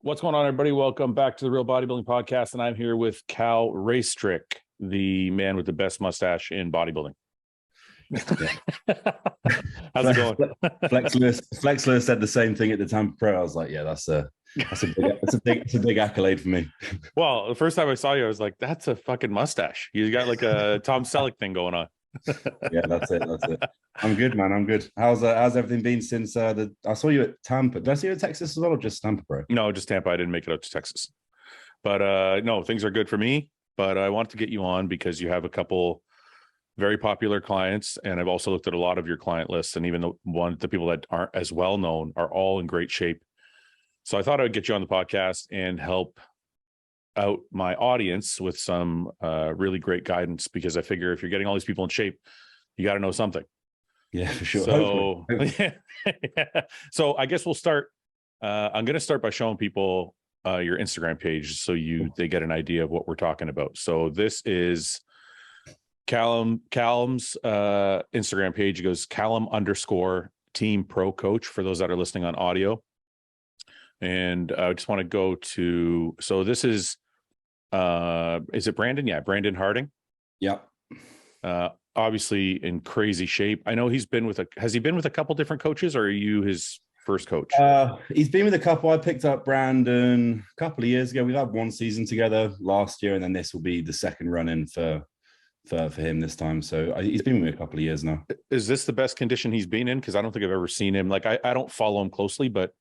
What's going on, everybody? Welcome back to the Real Bodybuilding Podcast, and I'm here with Calum Raistrick, the man with the best mustache in bodybuilding. How's it going? Flex Lewis said the same thing at the Tampa Pro. I was like, yeah, that's a big accolade for me. Well, the first time I saw you, I was like, that's a fucking mustache. You got like a Tom Selleck thing going on. Yeah, that's it. I'm good, man. I'm good. How's everything been since I saw you at Tampa? Did I see you at Texas as well, or just Tampa, bro? No, just Tampa. I didn't make it out to Texas, but no, things are good for me. But I want to get you on because you have a couple very popular clients, and I've also looked at a lot of your client lists, and even the people that aren't as well known are all in great shape. So I thought I would get you on the podcast and help out my audience with some really great guidance, because I figure if you're getting all these people in shape, you got to know something. Yeah, for sure. So, so I guess we'll start. I'm going to start by showing people your Instagram page so they get an idea of what we're talking about. So this is Calum's Instagram page. It goes Calum_team pro coach for those that are listening on audio. And I just want to go to, so this is it Brandon? Yeah, Brandon Harding. Yep. Obviously in crazy shape. I know has he been with a couple different coaches, or are you his first coach? He's been with a couple. I picked up Brandon a couple of years ago. We've had one season together last year, and then this will be the second run in for him this time. So he's been with me a couple of years now. Is this the best condition he's been in? Because I don't think I've ever seen him. Like I don't follow him closely, but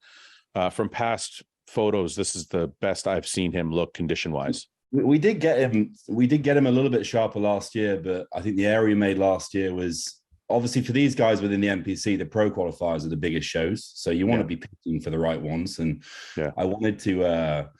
from past photos, this is the best I've seen him look condition wise. We did get him a little bit sharper last year, but I think the error he made last year was obviously for these guys within the NPC, the pro qualifiers are the biggest shows. So you want to be picking for the right ones. And I wanted to,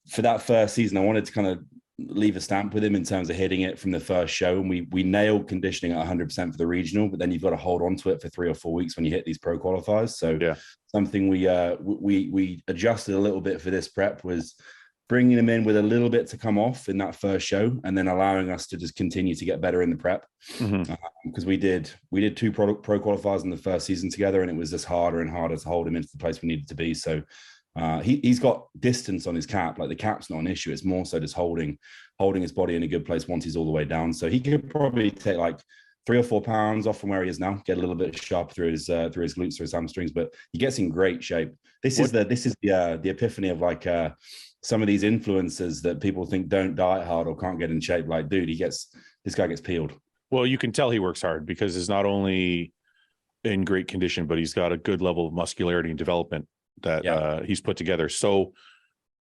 for that first season, I wanted to kind of leave a stamp with him in terms of hitting it from the first show. And we nailed conditioning at 100% for the regional, but then you've got to hold on to it for 3 or 4 weeks when you hit these pro qualifiers. So something we adjusted a little bit for this prep was bringing him in with a little bit to come off in that first show, and then allowing us to just continue to get better in the prep. Because we did 2 pro qualifiers in the first season together, and it was just harder and harder to hold him into the place we needed to be. So he's got distance on his cap. Like the cap's not an issue. It's more so just holding his body in a good place once he's all the way down. So he could probably take like 3 or 4 pounds off from where he is now, get a little bit sharper through his glutes, through his hamstrings, but he gets in great shape. This is the epiphany of like some of these influencers that people think don't diet hard or can't get in shape. Like, dude, this guy gets peeled. Well, you can tell he works hard because he's not only in great condition, but he's got a good level of muscularity and development that he's put together. So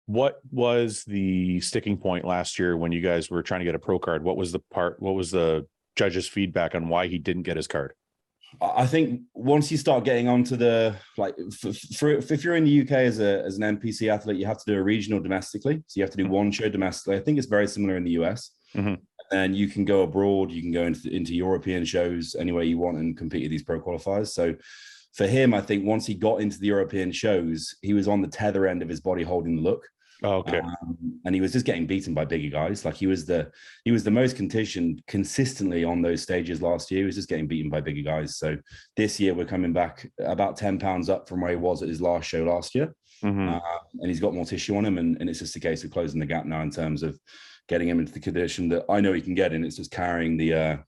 what was the sticking point last year when you guys were trying to get a pro card? What was the judges' feedback on why he didn't get his card? I think once you start getting onto the, like, if you're in the UK as an NPC athlete, you have to do a regional domestically. So you have to do one show domestically. I think it's very similar in the US. And you can go abroad, you can go into European shows anywhere you want and compete at these pro qualifiers. So for him, I think once he got into the European shows, he was on the tether end of his body holding the look. Oh, okay. And he was just getting beaten by bigger guys. Like he was the most conditioned consistently on those stages last year. He was just getting beaten by bigger guys. So this year we're coming back about 10 pounds up from where he was at his last show last year. And he's got more tissue on him. And it's just a case of closing the gap now in terms of getting him into the condition that I know he can get in. It's just carrying the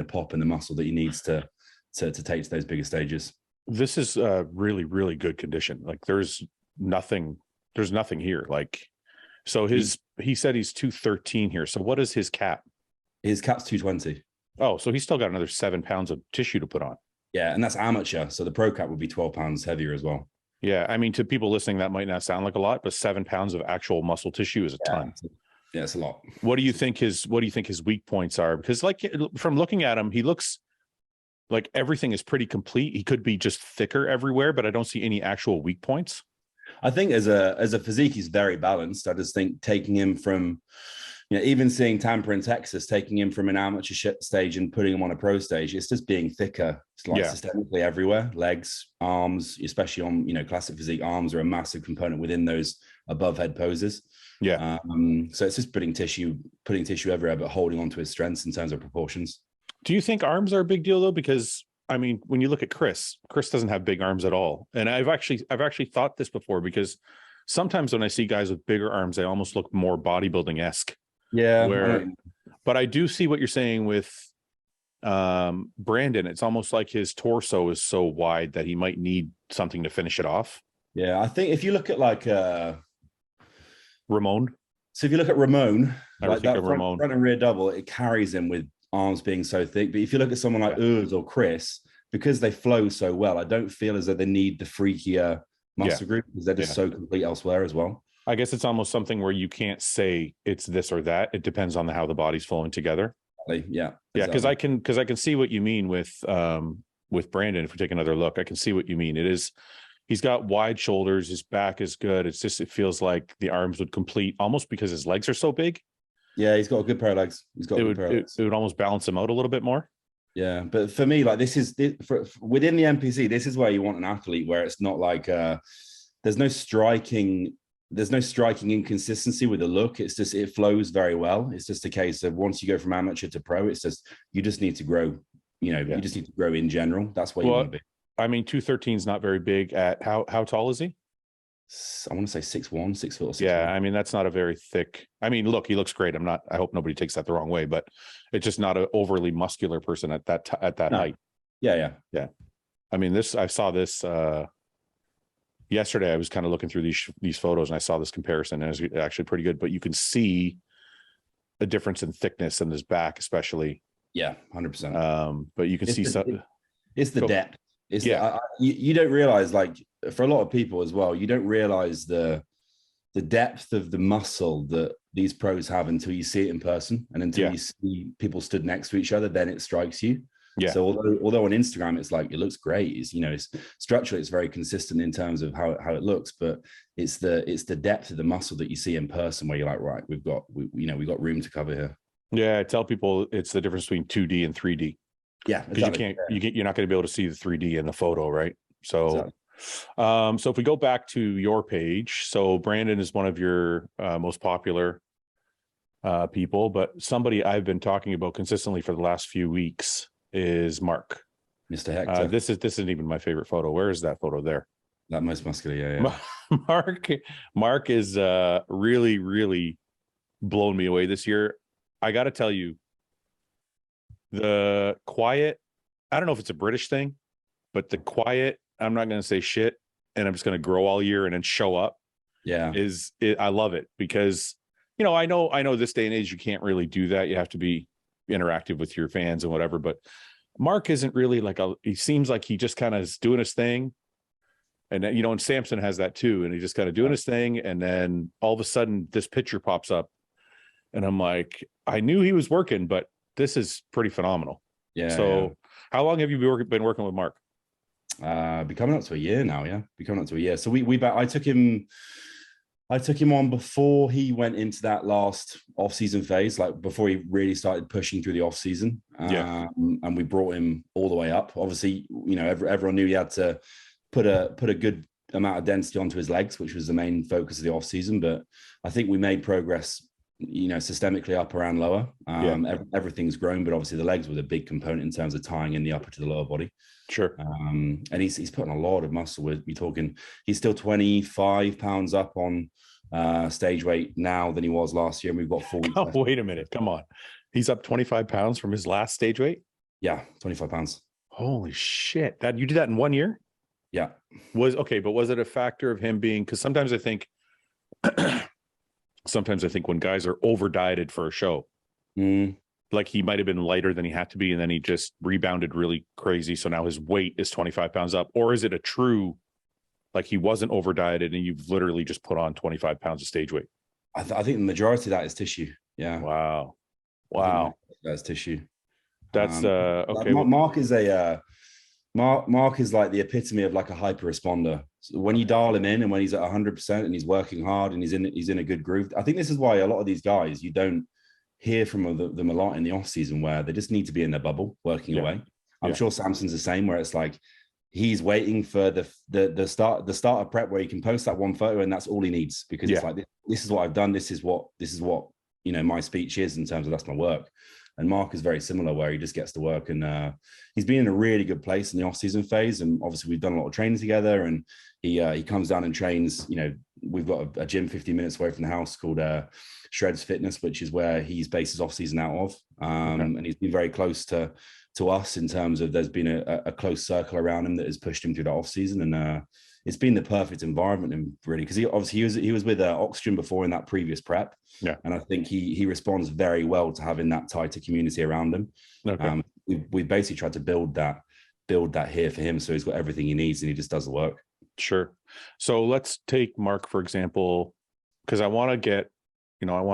pop and the muscle that he needs to take to those bigger stages. This is a really, really good condition. Like there's nothing here. Like, so he said he's 213 here. So what is his cap? His cap's 220. Oh, so he's still got another 7 pounds of tissue to put on. Yeah. And that's amateur. So the pro cap would be 12 pounds heavier as well. Yeah. I mean, to people listening, that might not sound like a lot, but 7 pounds of actual muscle tissue is a ton. Yeah, it's a lot. What do you think his weak points are? Because like from looking at him, he looks like everything is pretty complete. He could be just thicker everywhere, but I don't see any actual weak points. I think as a physique, he's very balanced. I just think taking him from, even seeing Tampa in Texas, taking him from an amateur stage and putting him on a pro stage, it's just being thicker. It's like systemically everywhere, legs, arms, especially on, classic physique, arms are a massive component within those above head poses. Yeah. So it's just putting tissue everywhere, but holding on to his strengths in terms of proportions. Do you think arms are a big deal though? Because I mean, when you look at Chris doesn't have big arms at all. And I've actually thought this before, because sometimes when I see guys with bigger arms, they almost look more bodybuilding-esque. Yeah. But I do see what you're saying with Brandon. It's almost like his torso is so wide that he might need something to finish it off. Yeah, I think if you look at like Ramon. So if you look at Ramon, like that Ramon. front and rear double, it carries him with arms being so thick. But if you look at someone like Urs or Chris, because they flow so well, I don't feel as though they need the freakier muscle group because they're just so complete elsewhere as well. I guess it's almost something where you can't say it's this or that. It depends on how the body's flowing together. Yeah. Yeah, because I can see what you mean with Brandon. If we take another look, I can see what you mean. He's got wide shoulders, his back is good. It's just, it feels like the arms would complete almost because his legs are so big. Yeah, he's got a good pair of legs. It would almost balance him out a little bit more. Yeah, but for me, like within the NPC, this is where you want an athlete where it's not like there's no striking inconsistency with the look. It's just, it flows very well. It's just a case of once you go from amateur to pro, it's just, you just need to grow, you just need to grow in general. That's what you want to be. I mean, 213 is not very big. At how tall is he? I want to say 6'1", 6 foot. 6'1". Yeah, I mean, that's not a very thick. I mean, look, he looks great. I hope nobody takes that the wrong way, but it's just not an overly muscular person at that height. Yeah. I mean, I saw this yesterday. I was kind of looking through these photos and I saw this comparison, and it's actually pretty good. But you can see a difference in thickness in his back, especially. Yeah, 100%. But you can see it's the depth. You don't realize, like, for a lot of people as well, you don't realize the depth of the muscle that these pros have until you see it in person, and until you see people stood next to each other, then it strikes you. Yeah. So although on Instagram it's like, it looks great, it's structurally it's very consistent in terms of how it looks, but it's the depth of the muscle that you see in person where you're like, right, we've got room to cover here. Yeah, I tell people it's the difference between 2D and 3D. Yeah, because you're not going to be able to see the 3D in the photo, right? So, so if we go back to your page, so Brandon is one of your most popular people, but somebody I've been talking about consistently for the last few weeks is Marc. Mr. Hector. This isn't even my favorite photo. Where is that photo there? That most muscular, yeah. Marc is really, really blown me away this year. I got to tell you, the quiet, I don't know if it's a British thing, but the quiet, I'm not going to say shit, and I'm just going to grow all year and then show up. Yeah. I love it because, I know this day and age, you can't really do that. You have to be interactive with your fans and whatever, but Marc isn't really he seems like he just kind of is doing his thing. And and Samson has that too. And he's just kind of doing his thing. And then all of a sudden this picture pops up and I'm like, I knew he was working, but this is pretty phenomenal. Yeah. So how long have you been working with Marc? Be coming up to a year now. Yeah. Be coming up to a year. So I took him on before he went into that last off-season phase, like before he really started pushing through the off-season. And we brought him all the way up. Obviously, everyone knew he had to put a good amount of density onto his legs, which was the main focus of the off-season. But I think we made progress, systemically upper and lower. Everything's grown, but obviously the legs were the big component in terms of tying in the upper to the lower body. Sure. And he's putting a lot of muscle. We're talking, he's still 25 pounds up on stage weight now than he was last year. And we've got 4 weeks left. Wait a minute. Come on. He's up 25 pounds from his last stage weight? Yeah, 25 pounds. Holy shit. You did that in 1 year? Yeah. But was it a factor of him being, because sometimes I think when guys are over dieted for a show, like he might have been lighter than he had to be, and then he just rebounded really crazy. So now his weight is 25 pounds up. Or is it a true, like he wasn't over dieted and you've literally just put on 25 pounds of stage weight? I think the majority of that is tissue. Yeah. Wow. That's tissue. That's okay. Marc is Marc is like the epitome of like a hyper responder. So when you dial him in and when he's at 100% and he's working hard and he's in a good groove, I think this is why a lot of these guys, you don't hear from them a lot in the off season, where they just need to be in their bubble working away. I'm sure Samson's the same, where it's like he's waiting for the start of prep where he can post that one photo and that's all he needs, because it's like, this is what I've done. This is what my speech is in terms of that's my work. And Marc is very similar, where he just gets to work, and he's been in a really good place in the off-season phase. And obviously we've done a lot of training together, and he comes down and trains, we've got a gym 15 minutes away from the house called Shreds Fitness, which is where he's based his off season out of. And he's been very close to us in terms of there's been a close circle around him that has pushed him through that off season. And it's been the perfect environment, and really, because he was with Oxygen before in that previous prep. Yeah. And I think he responds very well to having that tighter community around him. Okay. We basically tried to build that here for him, so he's got everything he needs and he just does the work. Sure. So let's take Marc, for example, because I want to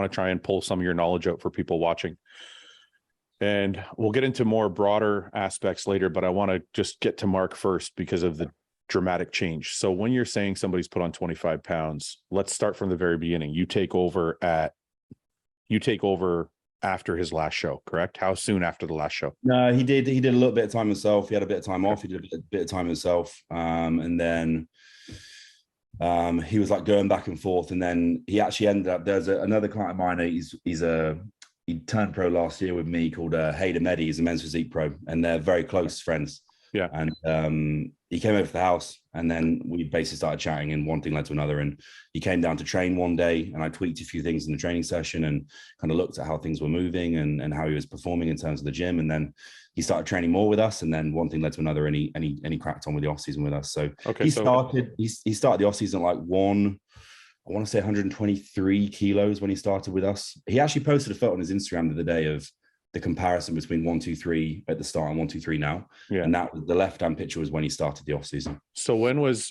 try and pull some of your knowledge out for people watching. And we'll get into more broader aspects later, but I want to just get to Marc first because of the dramatic change. So when you're saying somebody's put on 25 pounds, let's start from the very beginning. You take over after his last show, correct? How soon after the last show? No, he did a little bit of time himself. He had a bit of time off. He did a bit of time himself. And then he was like going back and forth. And then he actually ended up, there's another client of mine. He turned pro last year with me called Hayder Meddy. He's a men's physique pro, and they're very close friends. Yeah. And he came over to the house, and then we basically started chatting, and one thing led to another. And he came down to train one day, and I tweaked a few things in the training session and kind of looked at how things were moving and how he was performing in terms of the gym. And then he started training more with us, and then one thing led to another, and he cracked on with the off season with us. So he started the off season like I want to say 123 kilos when he started with us. He actually posted a photo on his Instagram the other day of the comparison between 123 at the start and 123 now. Yeah. And that the left-hand picture was when he started the off season. So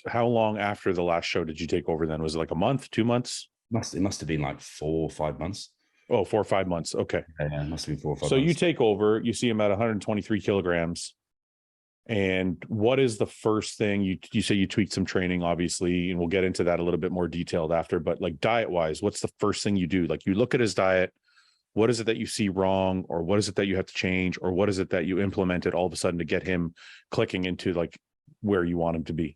how long after the last show did you take over then? Was it like a month, 2 months? It must have been like 4 or 5 months. Oh, 4 or 5 months. Okay. Yeah, it must have been 4 or 5 months. So you take over, you see him at 123 kilograms. And what is the first thing you say? You tweaked some training, obviously, and we'll get into that a little bit more detailed after, but like diet wise, what's the first thing you do? Like you look at his diet, what is it that you see wrong, or what is it that you have to change, or what is it that you implemented all of a sudden to get him clicking into like where you want him to be?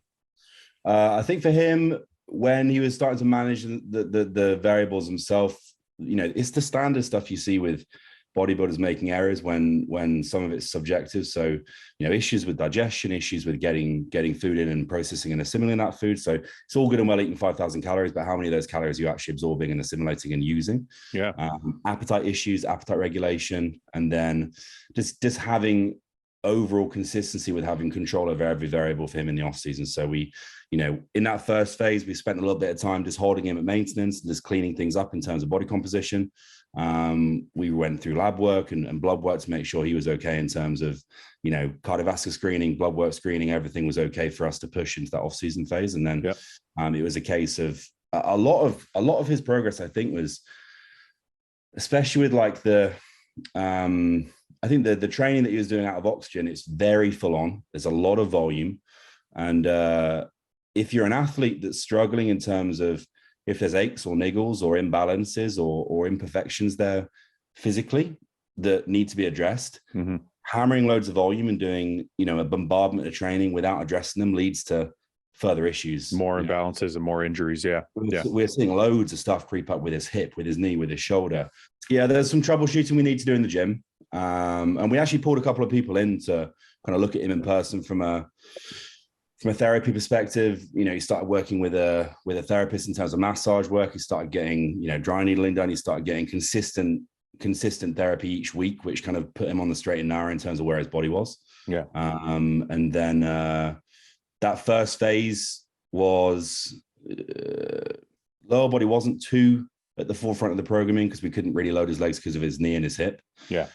I think for him, when he was starting to manage the variables himself, it's the standard stuff you see with bodybuilders making errors when some of it's subjective. So, issues with digestion, issues with getting food in and processing and assimilating that food. So it's all good and well eating 5,000 calories, but how many of those calories are you actually absorbing and assimilating and using? Yeah. Appetite issues, appetite regulation, and then just having overall consistency with having control over every variable for him in the off season. So we, in that first phase, we spent a little bit of time just holding him at maintenance and just cleaning things up in terms of body composition. We went through lab work and blood work to make sure he was okay in terms of, cardiovascular screening, blood work screening, everything was okay for us to push into that off-season phase. And then it was a case of a lot of his progress, I think, was especially with like I think the training that he was doing out of Oxygen, it's very full on. There's a lot of volume. And if you're an athlete that's struggling in terms of if there's aches or niggles or imbalances or imperfections there physically that need to be addressed, hammering loads of volume and doing, a bombardment of training without addressing them leads to further issues. More imbalances and more injuries. Yeah. We're seeing loads of stuff creep up with his hip, with his knee, with his shoulder. Yeah, there's some troubleshooting we need to do in the gym. And we actually pulled a couple of people in to kind of look at him in person from a therapy perspective. He started working with a therapist in terms of massage work. He started getting, dry needling done. He started getting consistent therapy each week, which kind of put him on the straight and narrow in terms of where his body was. Yeah. And then that first phase was lower body wasn't too at the forefront of the programming because we couldn't really load his legs because of his knee and his hip. Yeah.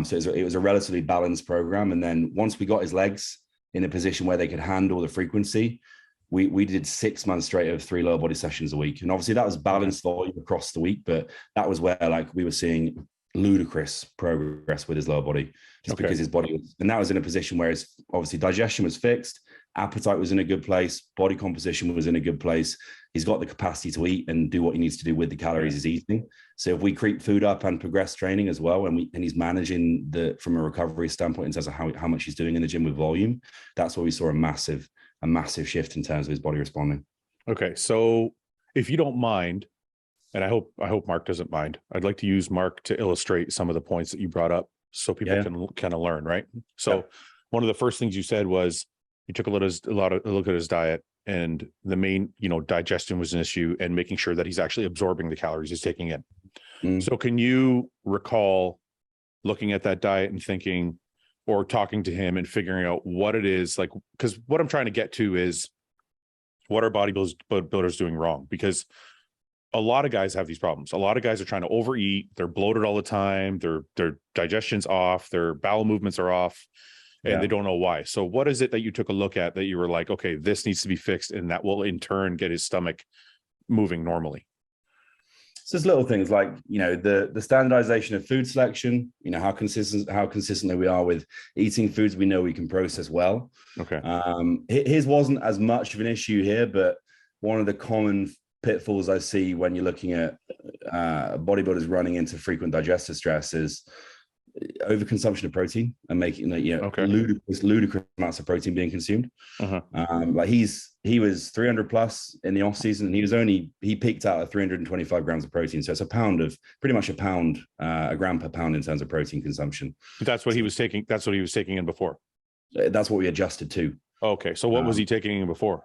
So it was a relatively balanced program. And then once we got his legs in a position where they could handle the frequency, we did 6 months straight of 3 lower body sessions a week. And obviously that was balanced volume across the week, but that was where like we were seeing ludicrous progress with his lower body just because his body was, and that was in a position where his obviously digestion was fixed, appetite was in a good place, body composition was in a good place. He's got the capacity to eat and do what he needs to do with the calories he's eating. So if we creep food up and progress training as well, and he's managing from a recovery standpoint in terms of how much he's doing in the gym with volume, that's where we saw a massive shift in terms of his body responding. Okay. So if you don't mind, and I hope Marc doesn't mind, I'd like to use Marc to illustrate some of the points that you brought up so people can kind of learn, right? So one of the first things you said was you took a look at his diet and the main, digestion was an issue, and making sure that he's actually absorbing the calories he's taking in. So can you recall looking at that diet and thinking, or talking to him and figuring out what it is like? Because what I'm trying to get to is, what are bodybuilders doing wrong? Because a lot of guys have these problems. A lot of guys are trying to overeat. They're bloated all the time. Their digestion's off. Their bowel movements are off, and they don't know why. So what is it that you took a look at that you were like, okay, this needs to be fixed, and that will in turn get his stomach moving normally? So it's little things like, the standardization of food selection, how consistently we are with eating foods we know we can process well. Okay. His wasn't as much of an issue here, but one of the common pitfalls I see when you're looking at bodybuilders running into frequent digestive stress is overconsumption of protein and making ludicrous amounts of protein being consumed. Like he was 300 plus in the off season, and he peaked out at 325 grams of protein. So it's pretty much a gram per pound in terms of protein consumption. That's what he was taking. That's what he was taking in before. That's what we adjusted to. Okay. So what was he taking in before?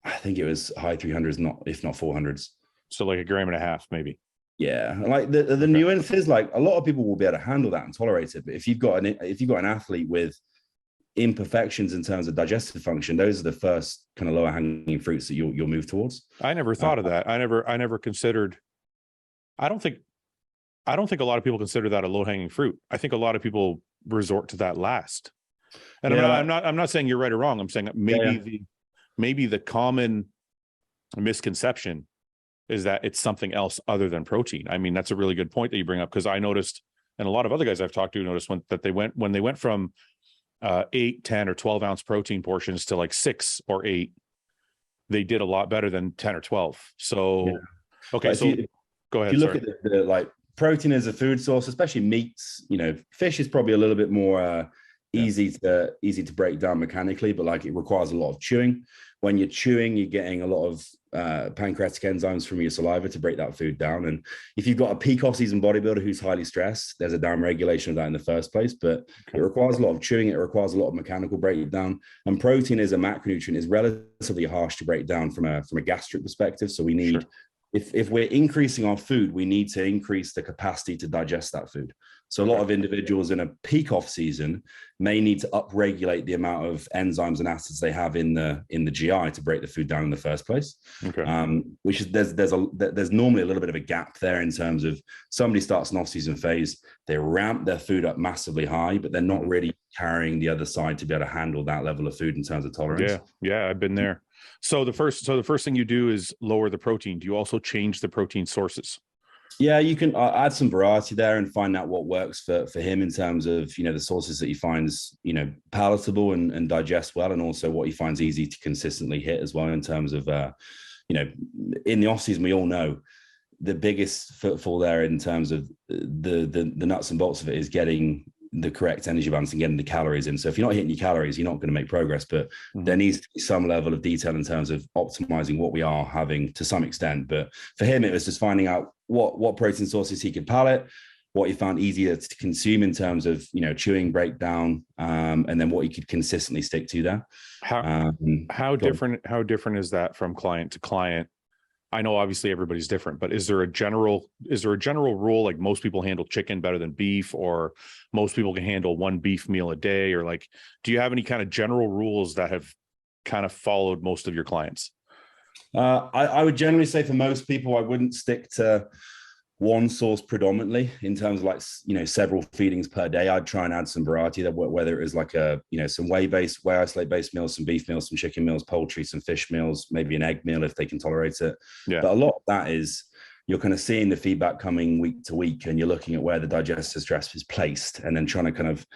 I think it was high 300s, if not 400s. So like a gram and a half, maybe. Yeah, like the nuance is, like, a lot of people will be able to handle that and tolerate it, but if you've got an athlete with imperfections in terms of digestive function, those are the first kind of lower hanging fruits that you'll move towards. I never thought of that. I never considered. I don't think a lot of people consider that a low hanging fruit. I think a lot of people resort to that last. And I'm not saying you're right or wrong. I'm saying that maybe the common misconception is that it's something else other than protein. I mean, that's a really good point that you bring up, because I noticed, and a lot of other guys I've talked to noticed when they went from 8, 10, or 12 ounce protein portions to like 6 or 8, they did a lot better than 10 or 12. So, okay, so go ahead. If you look at the like protein as a food source, especially meats, fish is probably a little bit more easy to break down mechanically, but like it requires a lot of chewing. When you're chewing, you're getting a lot of pancreatic enzymes from your saliva to break that food down. And if you've got a peak off-season bodybuilder who's highly stressed, there's a down regulation of that in the first place. But it requires a lot of chewing. It requires a lot of mechanical breakdown. And protein as a macronutrient is relatively harsh to break down from a gastric perspective. So we need, if we're increasing our food, we need to increase the capacity to digest that food. So a lot of individuals in a peak off season may need to upregulate the amount of enzymes and acids they have in the GI to break the food down in the first place. Which is there's normally a little bit of a gap there in terms of somebody starts an off season phase, they ramp their food up massively high, but they're not really carrying the other side to be able to handle that level of food in terms of tolerance. Yeah, I've been there. So the first thing you do is lower the protein. Do you also change the protein sources? Yeah, you can add some variety there and find out what works for him in terms of, the sources that he finds, palatable and digest well, and also what he finds easy to consistently hit as well in terms of, in the off season, we all know the biggest footfall there in terms of the nuts and bolts of it is getting the correct energy balance and getting the calories in. So if you're not hitting your calories, you're not going to make progress, but there needs to be some level of detail in terms of optimizing what we are having to some extent. But for him, it was just finding out what protein sources he could palate, what he found easier to consume in terms of, chewing breakdown, and then what he could consistently stick to there. How different is that from client to client? I know obviously everybody's different, but is there a general rule, like most people handle chicken better than beef, or most people can handle one beef meal a day, or like, do you have any kind of general rules that have kind of followed most of your clients? I would generally say for most people, I wouldn't stick to one source predominantly in terms of like, several feedings per day. I'd try and add some variety there, whether it is like some whey isolate based meals, some beef meals, some chicken meals, poultry, some fish meals, maybe an egg meal if they can tolerate it. But a lot of that is you're kind of seeing the feedback coming week to week, and you're looking at where the digestive stress is placed, and then trying to kind of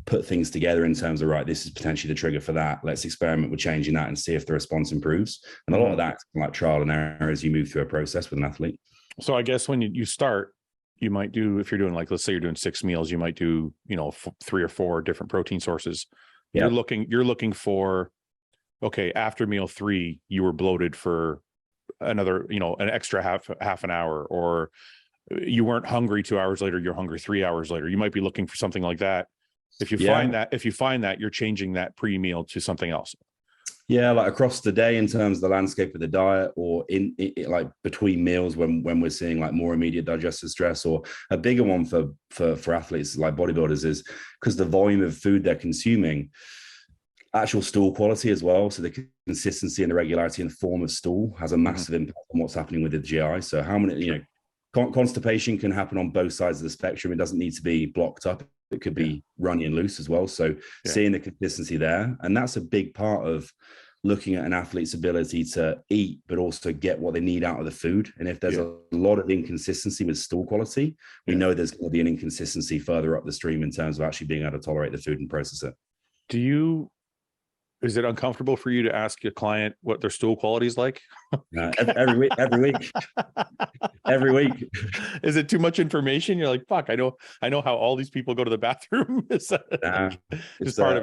put things together in terms of, right, this is potentially the trigger for that. Let's experiment with changing that and see if the response improves. And a lot of that's like trial and error as you move through a process with an athlete. So I guess when you start, you might do, if you're doing like, let's say you're doing 6 meals, you might do, 3 or 4 different protein sources. You're looking for, okay, after meal 3, you were bloated for another, an extra half an hour, or you weren't hungry 2 hours later, you're hungry 3 hours later. You might be looking for something like that. If you find that you're changing that pre-meal to something else. Yeah, like across the day in terms of the landscape of the diet, or in like between meals when we're seeing like more immediate digestive stress, or a bigger one for athletes like bodybuilders is because the volume of food they're consuming, actual stool quality as well. So the consistency and the regularity in the form of stool has a massive impact on what's happening with the GI. So how many, you know, constipation can happen on both sides of the spectrum. It doesn't need to be blocked up. It could be runny and loose as well. So seeing the consistency there, and that's a big part of looking at an athlete's ability to eat, but also get what they need out of the food. And if there's a lot of inconsistency with stool quality, we know there's going to be an inconsistency further up the stream in terms of actually being able to tolerate the food and process it. Is it uncomfortable for you to ask your client what their stool quality is like? Every week. Every week. Is it too much information? You're like, fuck, I know how all these people go to the bathroom. It's part of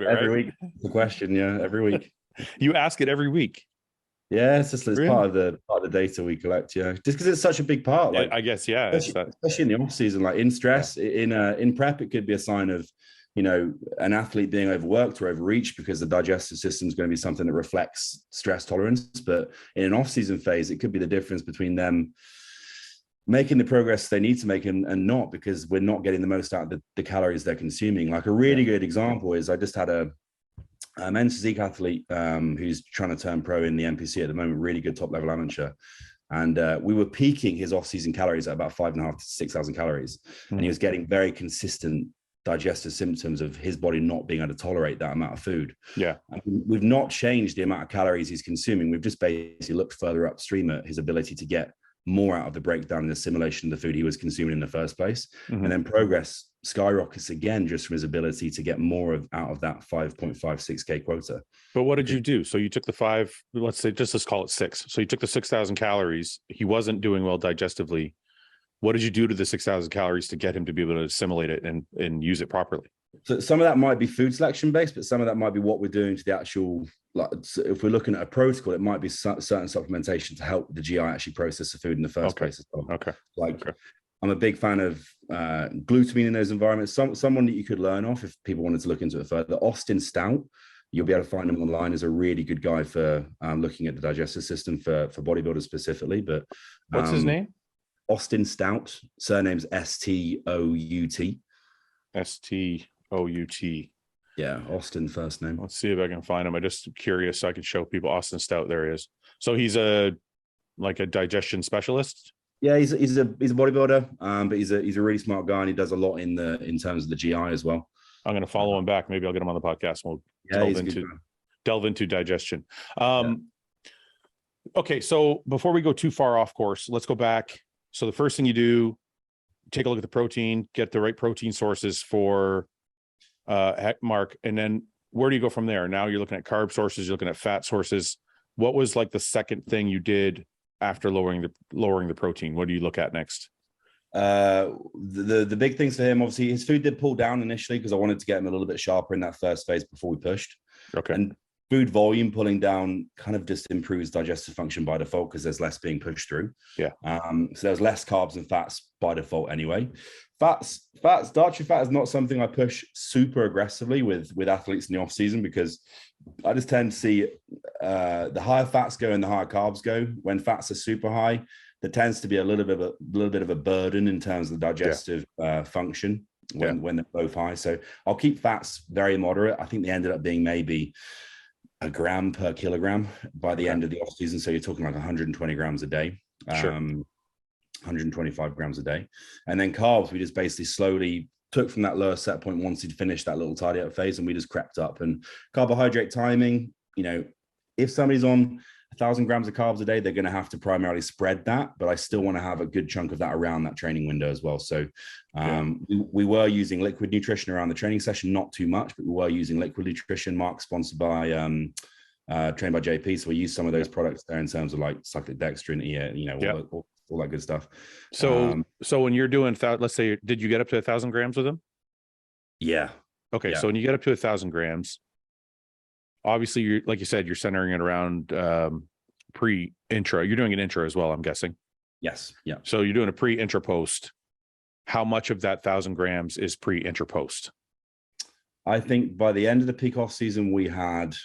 it, every right? week. The question, every week. You ask it every week. Yeah, it's part of the data we collect. Yeah, just because it's such a big part. Like, I guess, especially in the off season, like in stress, in prep, it could be a sign of, you know, an athlete being overworked or overreached because the digestive system is going to be something that reflects stress tolerance. But in an off-season phase, it could be the difference between them making the progress they need to make and not, because we're not getting the most out of the calories they're consuming. Like a really good example is I just had a men's physique athlete who's trying to turn pro in the NPC at the moment, really good top-level amateur. And we were peaking his off-season calories at about 5,500 to 6,000 calories. And he was getting very consistent digestive symptoms of his body not being able to tolerate that amount of food. And we've not changed the amount of calories he's consuming. We've just basically looked further upstream at his ability to get more out of the breakdown and assimilation of the food he was consuming in the first place. And then progress skyrockets again just from his ability to get more out of that 5.56K quota. But what did you do? So you took the let's call it 6. So you took the 6,000 calories. He wasn't doing well digestively. What did you do to the 6,000 calories to get him to be able to assimilate it and use it properly? So some of that might be food selection based, but some of that might be what we're doing to the actual, like, if we're looking at a protocol, it might be certain supplementation to help the GI actually process the food in the first place as well. I'm a big fan of glutamine in those environments. Someone that you could learn off if people wanted to look into it further. Austin Stout, you'll be able to find him online, is a really good guy for looking at the digestive system for bodybuilders specifically. But what's his name? Austin Stout, surname's Stout. Stout. Yeah, Austin first name. Let's see if I can find him. I'm just curious so I could show people Austin Stout. There he is. So he's a digestion specialist. Yeah, he's a bodybuilder, but he's a really smart guy, and he does a lot in terms of the GI as well. I'm going to follow him back. Maybe I'll get him on the podcast. We'll delve into digestion. Okay, so before we go too far off course, let's go back. So the first thing you do, take a look at the protein, get the right protein sources for Marc, and then where do you go from there? Now you're looking at carb sources, you're looking at fat sources. What was like the second thing you did after lowering the protein? What do you look at next? The big things for him, obviously, his food did pull down initially because I wanted to get him a little bit sharper in that first phase before we pushed. Okay. And food volume pulling down kind of just improves digestive function by default because there's less being pushed through. Yeah. So there's less carbs and fats by default anyway. Dietary fat is not something I push super aggressively with athletes in the off season because I just tend to see the higher fats go and the higher carbs go. When fats are super high, there tends to be a little bit of a burden in terms of the digestive function when they're both high. So I'll keep fats very moderate. I think they ended up being maybe a gram per kilogram by the end of the off season. So you're talking like 120 grams a day. 125 grams a day. And then carbs, we just basically slowly took from that lower set point once he'd finished that little tidy up phase, and we just crept up. And carbohydrate timing, you know, if somebody's on 1,000 grams of carbs a day, they're going to have to primarily spread that, but I still want to have a good chunk of that around that training window as well. So we were using liquid nutrition around the training session, not too much, but we were using liquid nutrition. Marc sponsored by trained by JP, so we use some of those products there in terms of like cyclic dextrin, all that good stuff. So when you're doing, let's say, did you get up to 1,000 grams with them? Yeah. Okay. Yeah. So when you get up to 1,000 grams, obviously you're, like you said, you're centering it around pre-intra. You're doing an intra as well, I'm guessing. Yes. Yeah. So you're doing a pre-intra post. How much of that 1,000 grams is pre-intra post? I think by the end of the peak off season, we had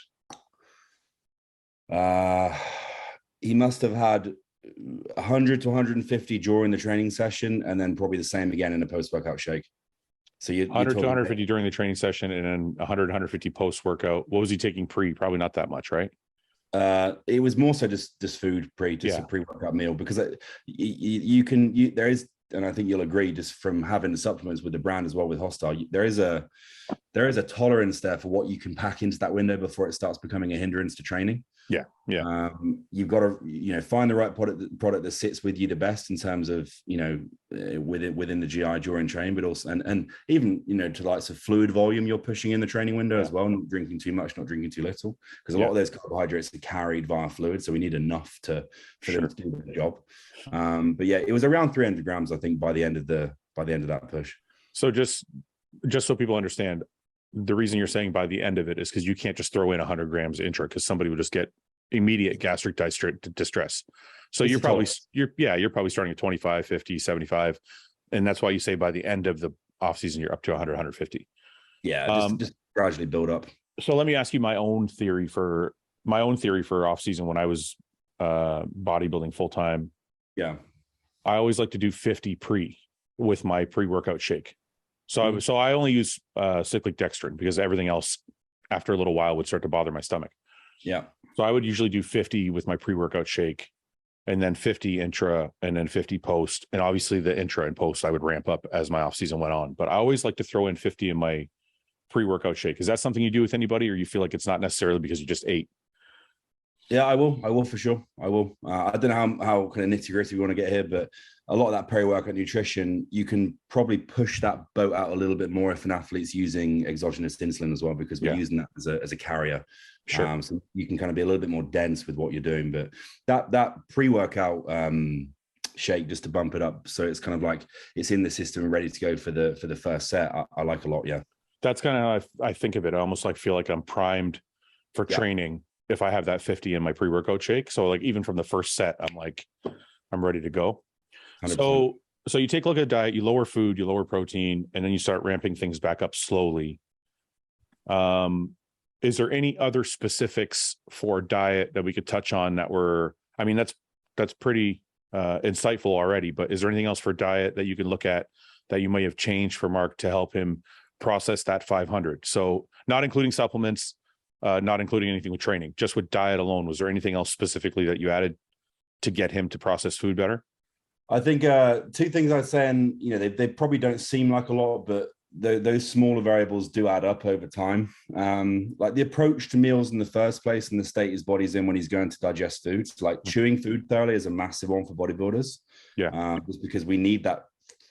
He must have had 100 to 150 during the training session, and then probably the same again in a post-workout shake. So you're 100 to talking 150 during the training session, and then 100 150 post-workout. What was he taking pre? Probably not that much, right? It was more so just food a pre-workout meal, because there is, and I think you'll agree, just from having the supplements with the brand as well with Hostile, there is a tolerance there for what you can pack into that window before it starts becoming a hindrance to training. Yeah. You've got to, find the right product that sits with you the best in terms of, within the GI during training, but also, and even, to likes of fluid volume you're pushing in the training window as well, not drinking too much, not drinking too little, because a lot of those carbohydrates are carried via fluid. So we need enough for them to do the job. But yeah, it was around 300 grams, I think, by the end of that push. So just so people understand, the reason you're saying by the end of it is because you can't just throw in 100 grams intra, because somebody would just get immediate gastric distress. So you're probably starting at 25, 50, 75. And that's why you say by the end of the off season, you're up to 100, 150. Yeah. Just gradually build up. So let me ask you my own theory for off season. When I was bodybuilding full time. Yeah. I always like to do 50 with my pre-workout shake. So I only use cyclic dextrin, because everything else after a little while would start to bother my stomach. Yeah. So I would usually do 50 with my pre-workout shake, and then 50 intra, and then 50 post. And obviously the intra and post I would ramp up as my off season went on. But I always like to throw in 50 in my pre-workout shake. Is that something you do with anybody, or you feel like it's not necessarily because you just ate? Yeah, I will for sure. I will. I don't know how kind of nitty gritty we want to get here, but a lot of that peri-workout nutrition, you can probably push that boat out a little bit more if an athlete's using exogenous insulin as well, because we're using that as a carrier. Sure. So you can kind of be a little bit more dense with what you're doing. But that pre-workout shake, just to bump it up, so it's kind of like it's in the system and ready to go for the first set, I like a lot. Yeah, that's kind of how I think of it. I almost feel like I'm primed for training if I have that 50 in my pre-workout shake. So like even from the first set, I'm ready to go. 100%. So you take a look at a diet, you lower food, you lower protein, and then you start ramping things back up slowly. Is there any other specifics for diet that we could touch on that's pretty insightful already, but is there anything else for diet that you can look at that you may have changed for Marc to help him process that 500? So not including supplements, not including anything with training, just with diet alone. Was there anything else specifically that you added to get him to process food better? I think two things I'd say, and they probably don't seem like a lot, but those smaller variables do add up over time. Like the approach to meals in the first place and the state his body's in when he's going to digest food. So like chewing food thoroughly is a massive one for bodybuilders. Yeah. Just because we need that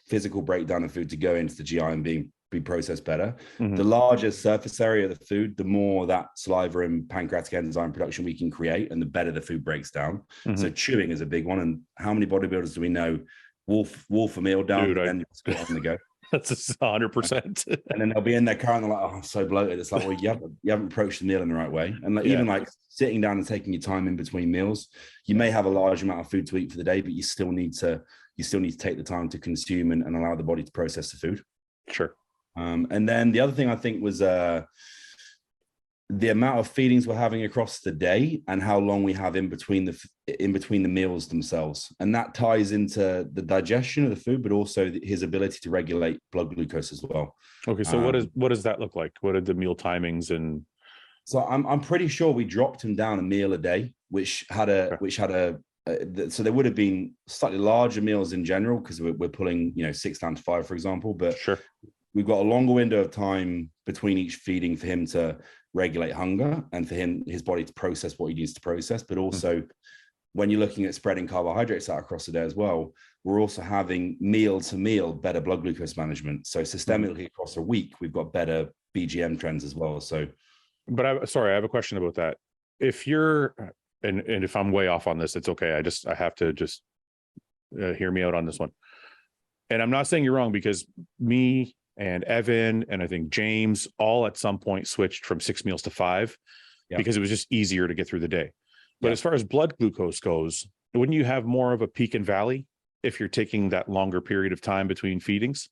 physical breakdown of food to go into the GI and be processed better. Mm-hmm. The larger surface area of the food, the more that saliva and pancreatic enzyme production we can create, and the better the food breaks down. Mm-hmm. So chewing is a big one. And how many bodybuilders do we know wolf a meal down, and then on the go? That's 100%. And then they'll be in their car and they're like, "Oh, I'm so bloated." It's like, well, you haven't approached the meal in the right way. And even like sitting down and taking your time in between meals, you may have a large amount of food to eat for the day, but you still need to take the time to consume and allow the body to process the food. Sure. And then the other thing I think was the amount of feedings we're having across the day and how long we have in between the meals themselves. And that ties into the digestion of the food, but also his ability to regulate blood glucose as well. Okay. So what does that look like? What are the meal timings? And so I'm pretty sure we dropped him down a meal a day, which had so there would have been slightly larger meals in general, because we're pulling 6 down to 5, for example, but sure, we've got a longer window of time between each feeding for him to regulate hunger and for his body to process what he needs to process. But also when you're looking at spreading carbohydrates out across the day as well, we're also having meal to meal better blood glucose management. So systemically across a week, we've got better BGM trends as well. So, but I have a question about that. If you're, and if I'm way off on this, it's okay. I have to just hear me out on this one. And I'm not saying you're wrong, because me and Evan, and I think James, all at some point switched from 6 meals to 5 because it was just easier to get through the day. But as far as blood glucose goes, wouldn't you have more of a peak and valley if you're taking that longer period of time between feedings?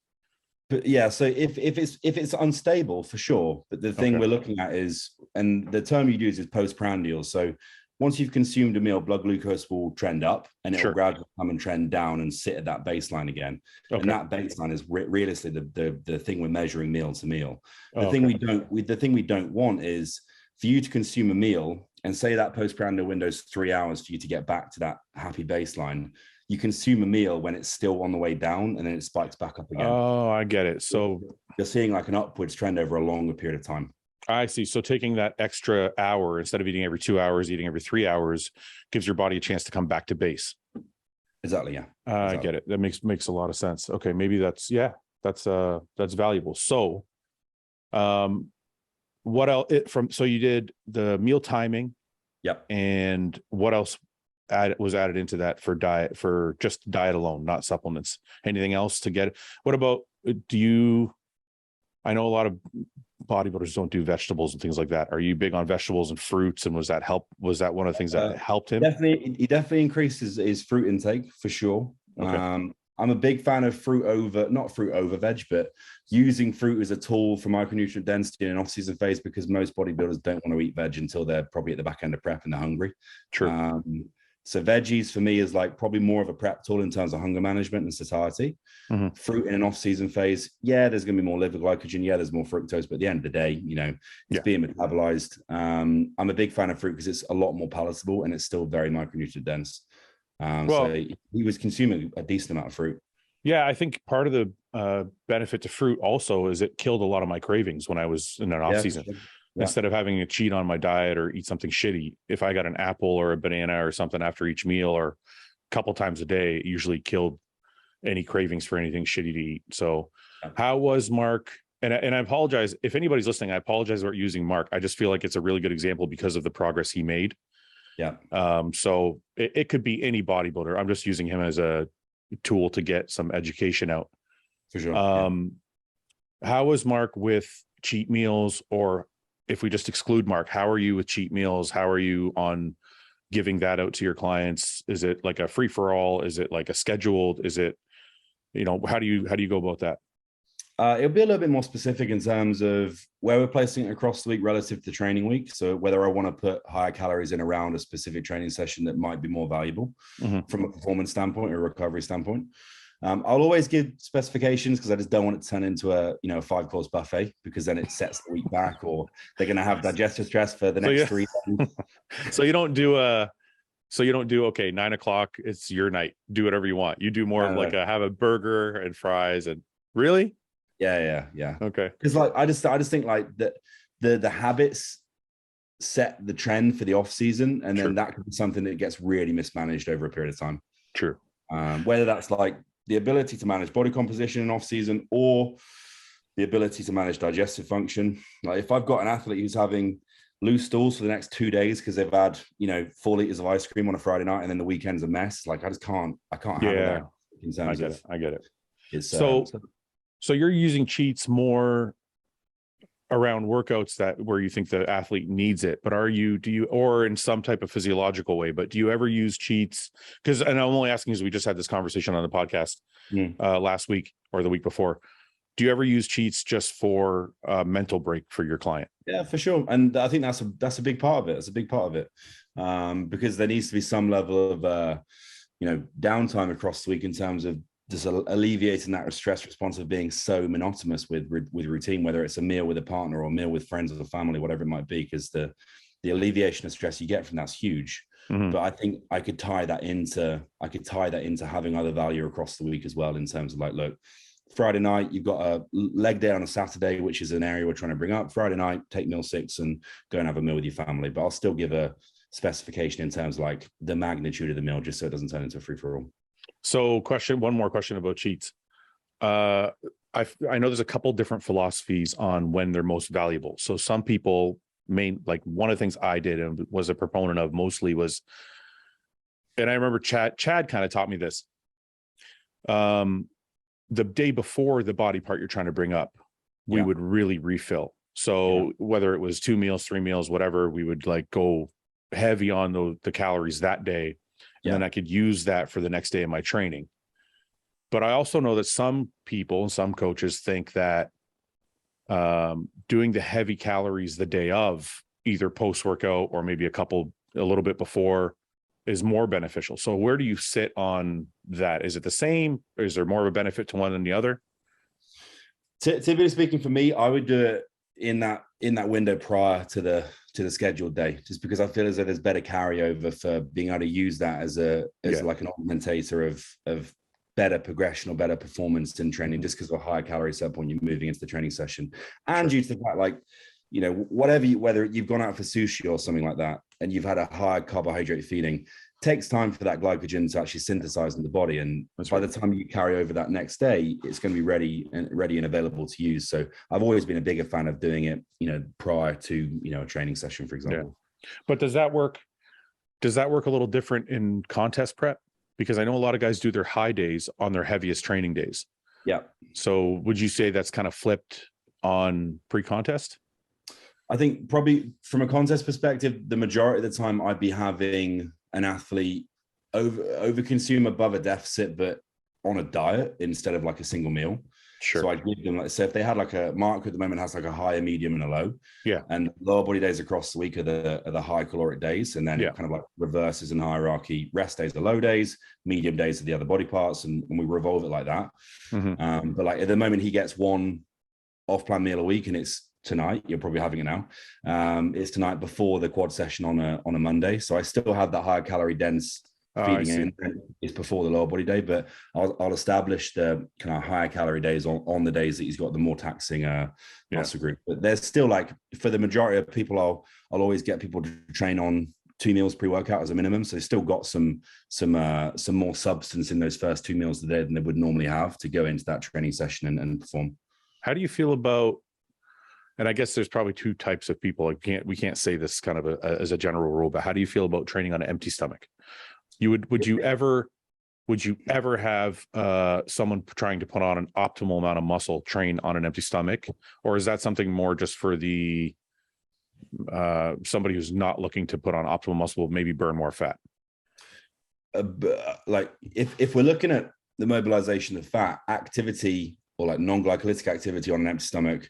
But yeah, so if it's unstable, for sure. But the thing we're looking at is, and the term you use is postprandial. So once you've consumed a meal, blood glucose will trend up, and it will Sure. gradually come and trend down and sit at that baseline again. Okay. And that baseline is realistically the thing we're measuring meal to meal. The Oh, thing okay. the thing we don't want is for you to consume a meal and say that postprandial window is 3 hours for you to get back to that happy baseline. You consume a meal when it's still on the way down, and then it spikes back up again. Oh, I get it. So you're seeing like an upwards trend over a longer period of time. I see. So taking that extra hour, instead of eating every 2 hours, eating every 3 hours, gives your body a chance to come back to base. Exactly. Yeah. I get it. That makes a lot of sense. Okay. Maybe that's valuable. So, what else so you did the meal timing. Yep. And what else was added into that for diet, for just diet alone, not supplements? Anything else to get it? What about, I know a lot of bodybuilders don't do vegetables and things like that. Are you big on vegetables and fruits? And was that one of the things that helped him? He definitely increases his fruit intake for sure. Okay. I'm a big fan of not fruit over veg, but using fruit as a tool for micronutrient density in an off-season phase, because most bodybuilders don't want to eat veg until they're probably at the back end of prep and they're hungry. True. So veggies for me is like probably more of a prep tool in terms of hunger management and satiety. Mm-hmm. Fruit in an off-season phase, there's going to be more liver glycogen. There's more fructose, but at the end of the day, it's being metabolized. I'm a big fan of fruit because it's a lot more palatable and it's still very micronutrient dense. So he was consuming a decent amount of fruit. Yeah, I think part of the benefit to fruit also is it killed a lot of my cravings when I was in an off season. Sure. Yeah. Instead of having to cheat on my diet or eat something shitty, if I got an apple or a banana or something after each meal or a couple times a day, it usually killed any cravings for anything shitty to eat. So how was Marc? And I apologize if anybody's listening. I apologize about using Marc. I just feel like it's a really good example because of the progress he made. Yeah. So it could be any bodybuilder. I'm just using him as a tool to get some education out. For sure. How was Marc with cheat meals? Or if we just exclude Marc, how are you with cheat meals? How are you on giving that out to your clients? Is it like a free for all? Is it like a scheduled? Is it, how do you go about that? It'll be a little bit more specific in terms of where we're placing it across the week relative to training week. So whether I want to put higher calories in around a specific training session that might be more valuable from a performance standpoint or a recovery standpoint. I'll always give specifications because I just don't want it to turn into a 5-course buffet, because then it sets the week back, or they're going to have digestive stress for the next 3 days. So you don't do okay, 9 o'clock, it's your night, do whatever you want. You do more of like have a burger and fries and really. Yeah. Okay. Because like I just think like the habits set the trend for the off season, and then that could be something that gets really mismanaged over a period of time. True. Whether that's like the ability to manage body composition in off season or the ability to manage digestive function. Like if I've got an athlete who's having loose stools for the next 2 days because they've had 4 liters of ice cream on a Friday night and then the weekend's a mess, like I can't handle that. I get it. It's, so you're using cheats more around workouts where you think the athlete needs it, but or in some type of physiological way, but do you ever use cheats? And I'm only asking because we just had this conversation on the podcast last week or the week before. Do you ever use cheats just for a mental break for your client? Yeah, for sure. And I think that's a big part of it. It's a big part of it. Because there needs to be some level of, downtime across the week in terms of just alleviating that stress response of being so monotonous with routine, whether it's a meal with a partner or a meal with friends or family, whatever it might be, because the alleviation of stress you get from that's huge. Mm-hmm. But I think I could tie that into having other value across the week as well, in terms of like, look, Friday night, you've got a leg day on a Saturday, which is an area we're trying to bring up. Friday night, take meal 6 and go and have a meal with your family. But I'll still give a specification in terms of like the magnitude of the meal, just so it doesn't turn into a free-for-all. So one more question about cheats. I know there's a couple different philosophies on when they're most valuable. So some people like one of the things I did and was a proponent of mostly was, and I remember Chad kind of taught me this. The day before the body part you're trying to bring up, we would really refill. So whether it was 2 meals, 3 meals, whatever, we would like go heavy on the calories that day. And then I could use that for the next day of my training. But I also know that some people and some coaches think that doing the heavy calories the day of, either post-workout or maybe a couple a little bit before is more beneficial. So where do you sit on that? Is it the same, or is there more of a benefit to one than the other? Typically speaking, for me, I would do it in that window prior to the scheduled day, just because I feel as though there's better carryover for being able to use that as like an augmentator of better progression or better performance in training, just because of a higher calorie set point you're moving into the training session. And due to the fact, like, you know, whether you've gone out for sushi or something like that, and you've had a high carbohydrate feeding, takes time for that glycogen to actually synthesize in the body. And by the time you carry over that next day, it's going to be ready and available to use. So I've always been a bigger fan of doing it, you know, prior to, you know, a training session, for example. Yeah. But does that work a little different in contest prep? Because I know a lot of guys do their high days on their heaviest training days. Yeah. So would you say that's kind of flipped on pre-contest? I think probably from a contest perspective, the majority of the time I'd be having an athlete over consume above a deficit, but on a diet instead of like a single meal. Sure. So I'd give them, like, so if they had like Marc at the moment has like a high, a medium, and a low. Yeah. And lower body days across the week are the high caloric days, and then it kind of like reverses in hierarchy. Rest days are low days, medium days are the other body parts, and we revolve it like that. Mm-hmm. But like at the moment, he gets one off-plan meal a week, and it's tonight. You're probably having it now. It's tonight before the quad session on a Monday. So I still have that higher calorie dense feeding in. It's before the lower body day, but I'll establish the kind of higher calorie days on the days that he's got the more taxing muscle group. But there's still, like, for the majority of people, I'll always get people to train on 2 meals pre-workout as a minimum. So they've still got some more substance in those first 2 meals a day than they would normally have to go into that training session and perform. How do you feel about, and I guess there's probably two types of people. We can't say this kind of as a general rule, but how do you feel about training on an empty stomach? Would you ever have someone trying to put on an optimal amount of muscle train on an empty stomach, or is that something more just for the somebody who's not looking to put on optimal muscle, maybe burn more fat? Like if we're looking at the mobilization of fat activity, or like non-glycolytic activity on an empty stomach,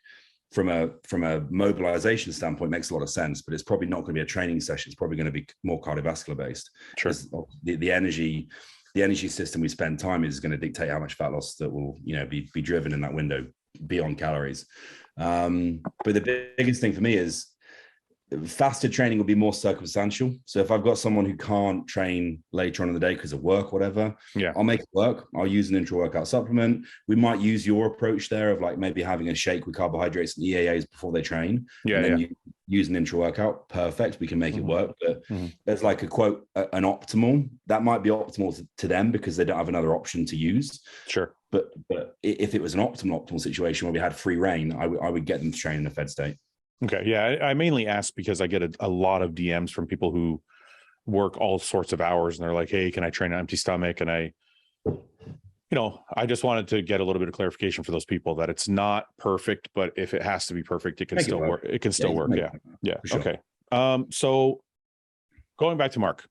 from a mobilization standpoint, makes a lot of sense, but it's probably not going to be a training session. It's probably going to be more cardiovascular based. Sure. The energy system we spend time is going to dictate how much fat loss that will, you know, be driven in that window beyond calories. But the biggest thing for me is fasted training will be more circumstantial. So if I've got someone who can't train later on in the day because of work, whatever, I'll make it work. I'll use an intra-workout supplement. We might use your approach there of like maybe having a shake with carbohydrates and EAAs before they train. You use an intra-workout. Perfect. We can make it work. But there's like a quote, an optimal. That might be optimal to them because they don't have another option to use. Sure. But if it was an optimal situation where we had free reign, I would get them to train in a fed state. Okay. Yeah. I mainly ask because I get a lot of DMs from people who work all sorts of hours and they're like, hey, can I train on an empty stomach? And I just wanted to get a little bit of clarification for those people that it's not perfect, but if it has to be perfect, it can still work. It can still work. Yeah. Sure. Okay. So going back to Marc,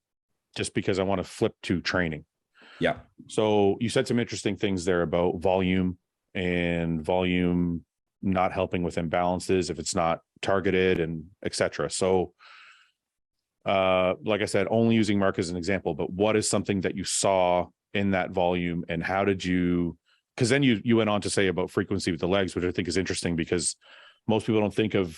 just because I want to flip to training. Yeah. So you said some interesting things there about volume not helping with imbalances if it's not targeted and etc. So like I said, only using Marc as an example, but what is something that you saw in that volume, and how did you, because then you went on to say about frequency with the legs, which I think is interesting because most people don't think of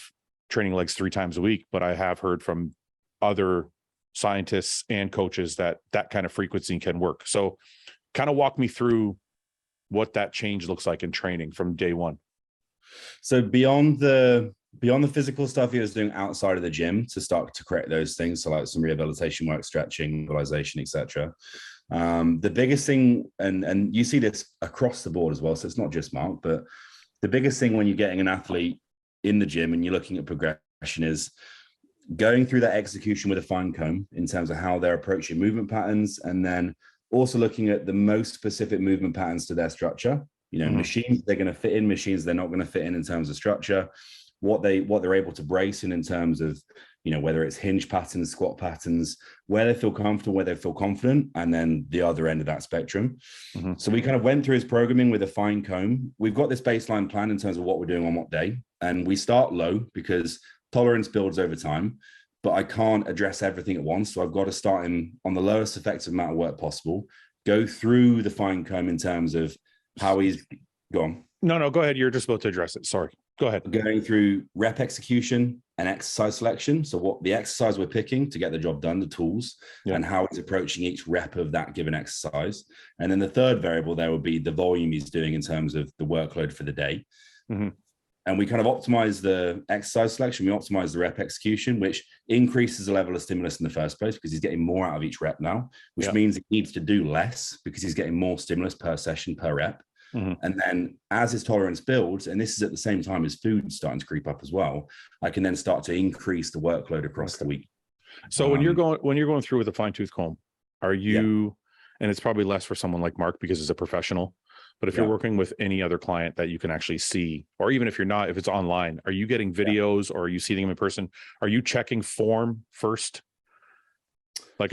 training legs 3 times a week, but I have heard from other scientists and coaches that kind of frequency can work. So kind of walk me through what that change looks like in training from day one. So beyond the physical stuff he was doing outside of the gym to start to create those things, so like some rehabilitation work, stretching, mobilization, etc. The biggest thing, and you see this across the board as well, so it's not just Marc, but the biggest thing when you're getting an athlete in the gym and you're looking at progression is going through that execution with a fine comb in terms of how they're approaching movement patterns, and then also looking at the most specific movement patterns to their structure. You know, machines they're going to fit in, machines they're not going to fit in terms of structure, what they're able to brace in terms of, you know, whether it's hinge patterns, squat patterns, where they feel comfortable, where they feel confident, and then the other end of that spectrum. So we kind of went through his programming with a fine comb. We've got this baseline plan in terms of what we're doing on what day, and we start low because tolerance builds over time. but I can't address everything at once. So I've got to start him on the lowest effective amount of work possible, go through the fine comb in terms of how he's gone. No, go ahead. You're just about to address it. Sorry. Go ahead. Going through rep execution and exercise selection. So what the exercise we're picking to get the job done, the tools, and how he's approaching each rep of that given exercise. And then the third variable there would be the volume he's doing in terms of the workload for the day. Mm-hmm. And we kind of optimize the exercise selection. We optimize the rep execution, which increases the level of stimulus in the first place because he's getting more out of each rep now, which means he needs to do less because he's getting more stimulus per session, per rep. Mm-hmm. And then as his tolerance builds, and this is at the same time as food starting to creep up as well, I can then start to increase the workload across the week. So when you're going through with a fine tooth comb, are you, and it's probably less for someone like Marc because he's a professional, but if you're working with any other client that you can actually see, or even if you're not, if it's online, are you getting videos or are you seeing them in person? Are you checking form first? Like,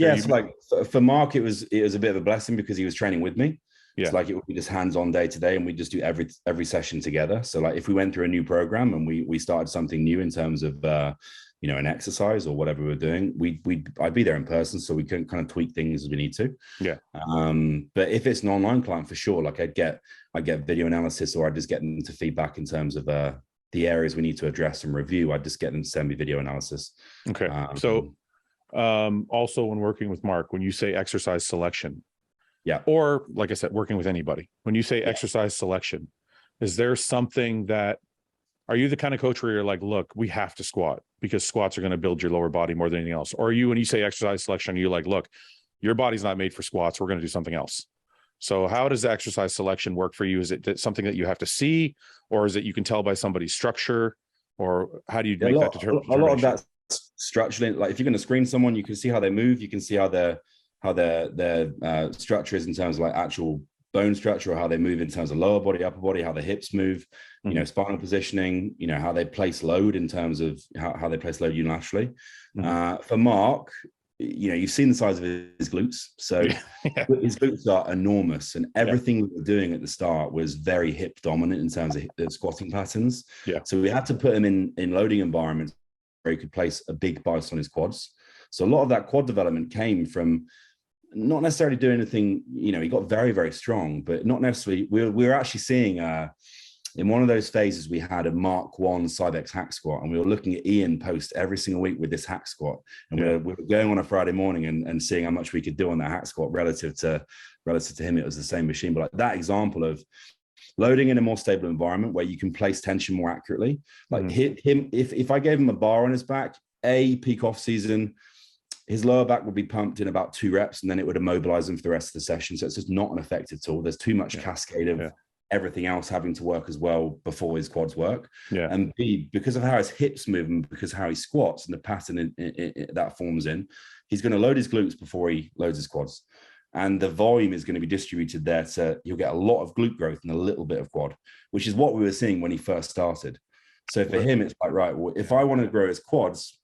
for Marc, it was a bit of a blessing because he was training with me. Yeah. It's like it would be just hands-on day to day, and we just do every session together. So like if we went through a new program and we started something new in terms of an exercise or whatever we were doing, I'd be there in person so we can kind of tweak things as we need to. Yeah. But if it's an online client, for sure, like I'd get video analysis, or I'd just get them to feedback in terms of the areas we need to address and review. I'd just get them to send me video analysis. Okay. So also when working with Marc, when you say exercise selection, or like I said, working with anybody, when you say exercise selection, is there something that, are you the kind of coach where you're like, look, we have to squat because squats are going to build your lower body more than anything else? Or are you, when you say exercise selection, you're like, look, your body's not made for squats, we're going to do something else? So how does the exercise selection work for you? Is it something that you have to see, or is it you can tell by somebody's structure, or how do you make that determination? A lot of that structurally, like if you're going to screen someone, you can see how they move, you can see how their structure is in terms of like actual bone structure, or how they move in terms of lower body, upper body, how the hips move, spinal positioning, how they place load in terms of how they place load unilaterally. For Marc, you've seen the size of his glutes. So his glutes are enormous, and everything we were doing at the start was very hip dominant in terms of the squatting patterns. Yeah. So we had to put him in loading environments where he could place a big bias on his quads. So a lot of that quad development came from not necessarily doing anything, he got very, very strong, but not necessarily. We were actually seeing in one of those phases, we had a Mark 1 Cybex hack squat, and we were looking at Iain post every single week with this hack squat. And we were going on a Friday morning and seeing how much we could do on that hack squat relative to him. It was the same machine, but like that example of loading in a more stable environment where you can place tension more accurately, like hit him. If I gave him a bar on his back, peak off season, his lower back would be pumped in about 2 reps, and then it would immobilize him for the rest of the session. So it's just not an effective tool. There's too much cascade of everything else having to work as well before his quads work. Yeah. And B, because of how his hips move and because of how he squats and the pattern that forms in, he's going to load his glutes before he loads his quads. And the volume is going to be distributed there, so you'll get a lot of glute growth and a little bit of quad, which is what we were seeing when he first started. So for him, it's like, right, well, if I want to grow his quads,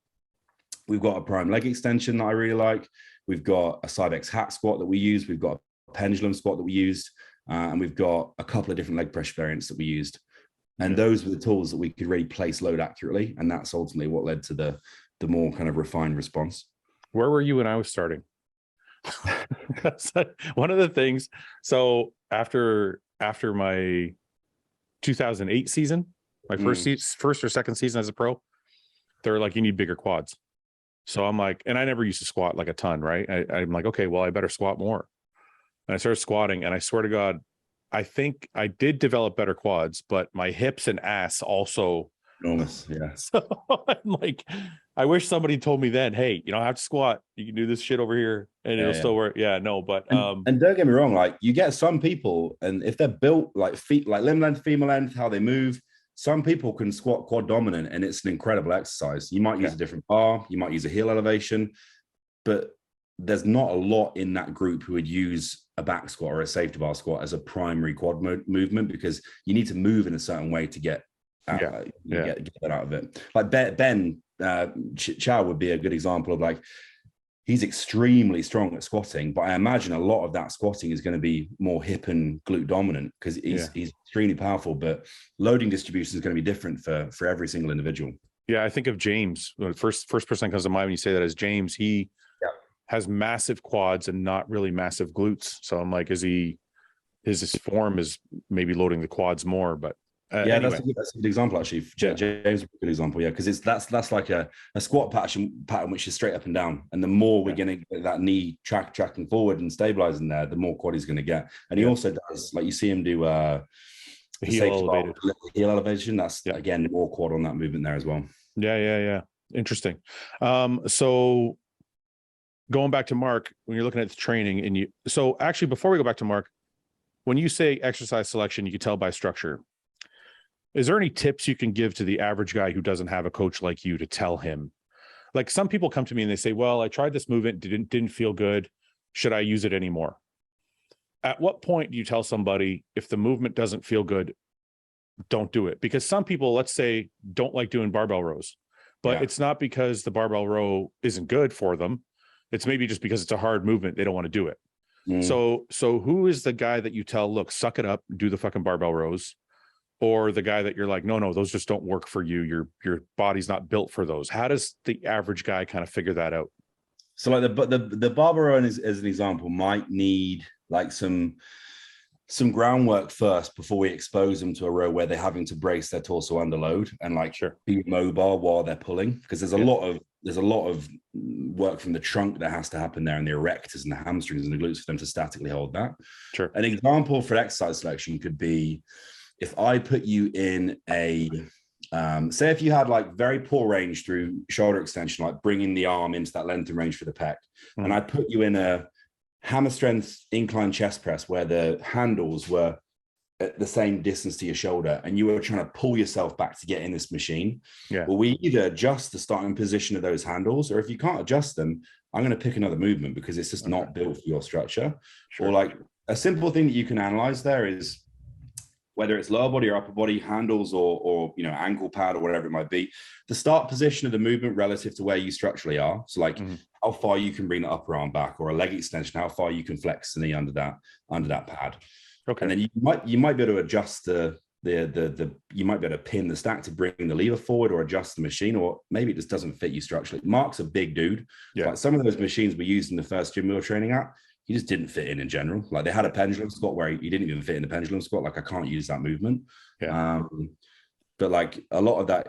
we've got a prime leg extension that I really like. We've got a Cybex hack squat that we use. We've got a pendulum squat that we used. And we've got a couple of different leg pressure variants that we used. And those were the tools that we could really place load accurately. And that's ultimately what led to the more kind of refined response. Where were you when I was starting? One of the things. So after my 2008 season, my first or second season as a pro, they're like, you need bigger quads. So I'm like, and I never used to squat like a ton, right? I'm like, okay, well, I better squat more. And I started squatting, and I swear to God, I think I did develop better quads, but my hips and ass also enormous. Yeah. So I'm like, I wish somebody told me then, hey, you don't have to squat. You can do this shit over here and it'll still work. Yeah, no, but and don't get me wrong, like you get some people, and if they're built like feet, like limb length, femur length, how they move. Some people can squat quad dominant, and it's an incredible exercise. You might use a different bar, you might use a heel elevation, but there's not a lot in that group who would use a back squat or a safety bar squat as a primary quad movement, because you need to move in a certain way to get get that out of it. Like Ben Chow would be a good example of, like, he's extremely strong at squatting, but I imagine a lot of that squatting is going to be more hip and glute dominant because he's extremely powerful, but loading distribution is going to be different for every single individual. Yeah, I think of James. First person that comes to mind when you say that is James. He has massive quads and not really massive glutes. So I'm like, his form is maybe loading the quads more, but anyway. That's a good example actually. James is a good example, because that's like a squat pattern which is straight up and down, and the more we're going to get that knee tracking forward and stabilizing there, the more quad he's going to get. And he also does, like you see him do heel elevation. That's again more quad on that movement there as well. Yeah. Interesting. So going back to Marc, when you're looking at the training, so actually before we go back to Marc, when you say exercise selection, you can tell by structure. Is there any tips you can give to the average guy who doesn't have a coach like you to tell him? Like, some people come to me and they say, well, I tried this movement, didn't feel good. Should I use it anymore? At what point do you tell somebody, if the movement doesn't feel good, don't do it? Because some people, let's say, don't like doing barbell rows, but it's not because the barbell row isn't good for them. It's maybe just because it's a hard movement. They don't want to do it. So who is the guy that you tell, look, suck it up, do the fucking barbell rows? Or the guy that you're like, no, those just don't work for you. Your body's not built for those. How does the average guy kind of figure that out? So like the barbell row as an example might need like some groundwork first before we expose them to a row where they're having to brace their torso under load and be mobile while they're pulling, because there's a lot of work from the trunk that has to happen there, and the erectors and the hamstrings and the glutes for them to statically hold that. Sure. An example for exercise selection could be, if I put you in a, say if you had like very poor range through shoulder extension, like bringing the arm into that length and range for the pec, and I put you in a hammer strength incline chest press where the handles were at the same distance to your shoulder, and you were trying to pull yourself back to get in this machine. Well, we either adjust the starting position of those handles, or if you can't adjust them, I'm going to pick another movement because it's just not built for your structure. Or like a simple thing that you can analyze there is, whether it's lower body or upper body handles or ankle pad or whatever it might be, the start position of the movement relative to where you structurally are. So like how far you can bring the upper arm back, or a leg extension, how far you can flex the knee under that pad. Okay. And then you might be able to adjust you might be able to pin the stack to bring the lever forward, or adjust the machine, or maybe it just doesn't fit you structurally. Marc's a big dude. Like some of those machines we used in the first gym we were training at, he just didn't fit in general. Like they had a pendulum squat where he didn't even fit in the pendulum squat. Like I can't use that movement. But like a lot of that,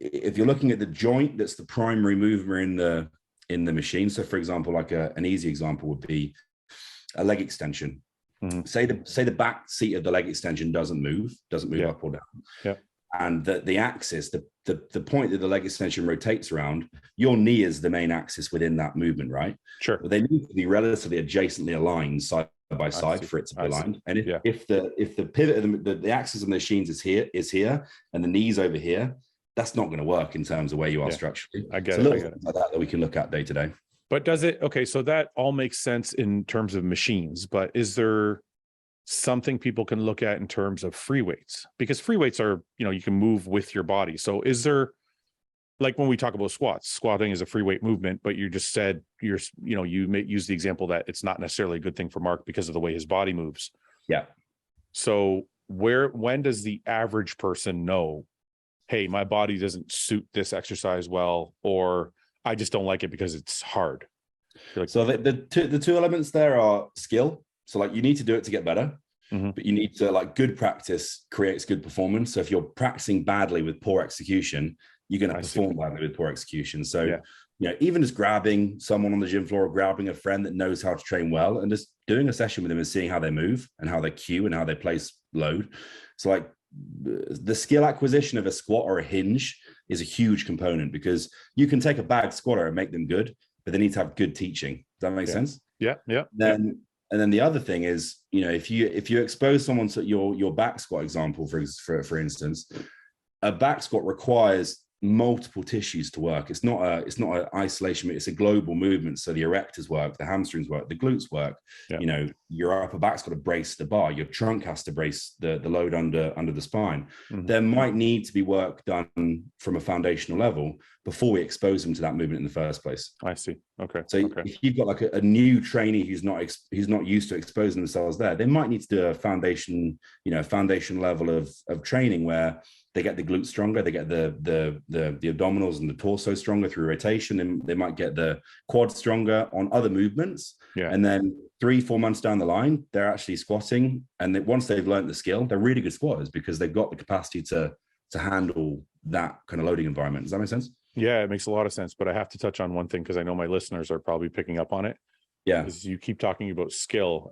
if you're looking at the joint, that's the primary mover in the machine. So for example, like an easy example would be a leg extension. Say the back seat of the leg extension doesn't move up or down. And the axis, the point that the leg extension rotates around, your knee is the main axis within that movement, right? Sure. But they need to be relatively adjacently aligned side by side for it to be aligned. And if the pivot of the axis of the machines is here, and the knee's over here, that's not going to work in terms of where you are structurally. I get it. Like that we can look at day to day. But does it? Okay, so that all makes sense in terms of machines, but is there something people can look at in terms of free weights? Because free weights are, you can move with your body. So is there, like when we talk about squatting is a free weight movement, but you just said you may use the example that it's not necessarily a good thing for Marc because of the way his body moves. Yeah. So when does the average person know, hey, my body doesn't suit this exercise well, or I just don't like it because it's hard? So the two elements there are skill. So like you need to do it to get better, but you need to, like, good practice creates good performance. So if you're practicing badly with poor execution, you're going to perform badly with poor execution. So, even just grabbing someone on the gym floor, or grabbing a friend that knows how to train well, and just doing a session with them and seeing how they move and how they cue and how they place load. So like the skill acquisition of a squat or a hinge is a huge component, because you can take a bad squatter and make them good, but they need to have good teaching. Does that make sense? Yeah. And then the other thing is, if you expose someone to your back squat example, for instance, a back squat requires multiple tissues to work. It's not an isolation, it's a global movement. So the erectors work, the hamstrings work, the glutes work. Your upper back's got to brace the bar. Your trunk has to brace the load under the spine. There might need to be work done from a foundational level before we expose them to that movement in the first place. I see. Okay. So if you've got like a new trainee who's not used to exposing themselves there, they might need to do a foundation level of training where they get the glutes stronger, they get the abdominals and the torso stronger through rotation, and they might get the quads stronger on other movements. Yeah. And then 3-4 months down the line, they're actually squatting, and once they've learned the skill, they're really good squatters because they've got the capacity to handle that kind of loading environment. Does that make sense? Yeah, it makes a lot of sense. But I have to touch on one thing because I know my listeners are probably picking up on it. Yeah. Because you keep talking about skill.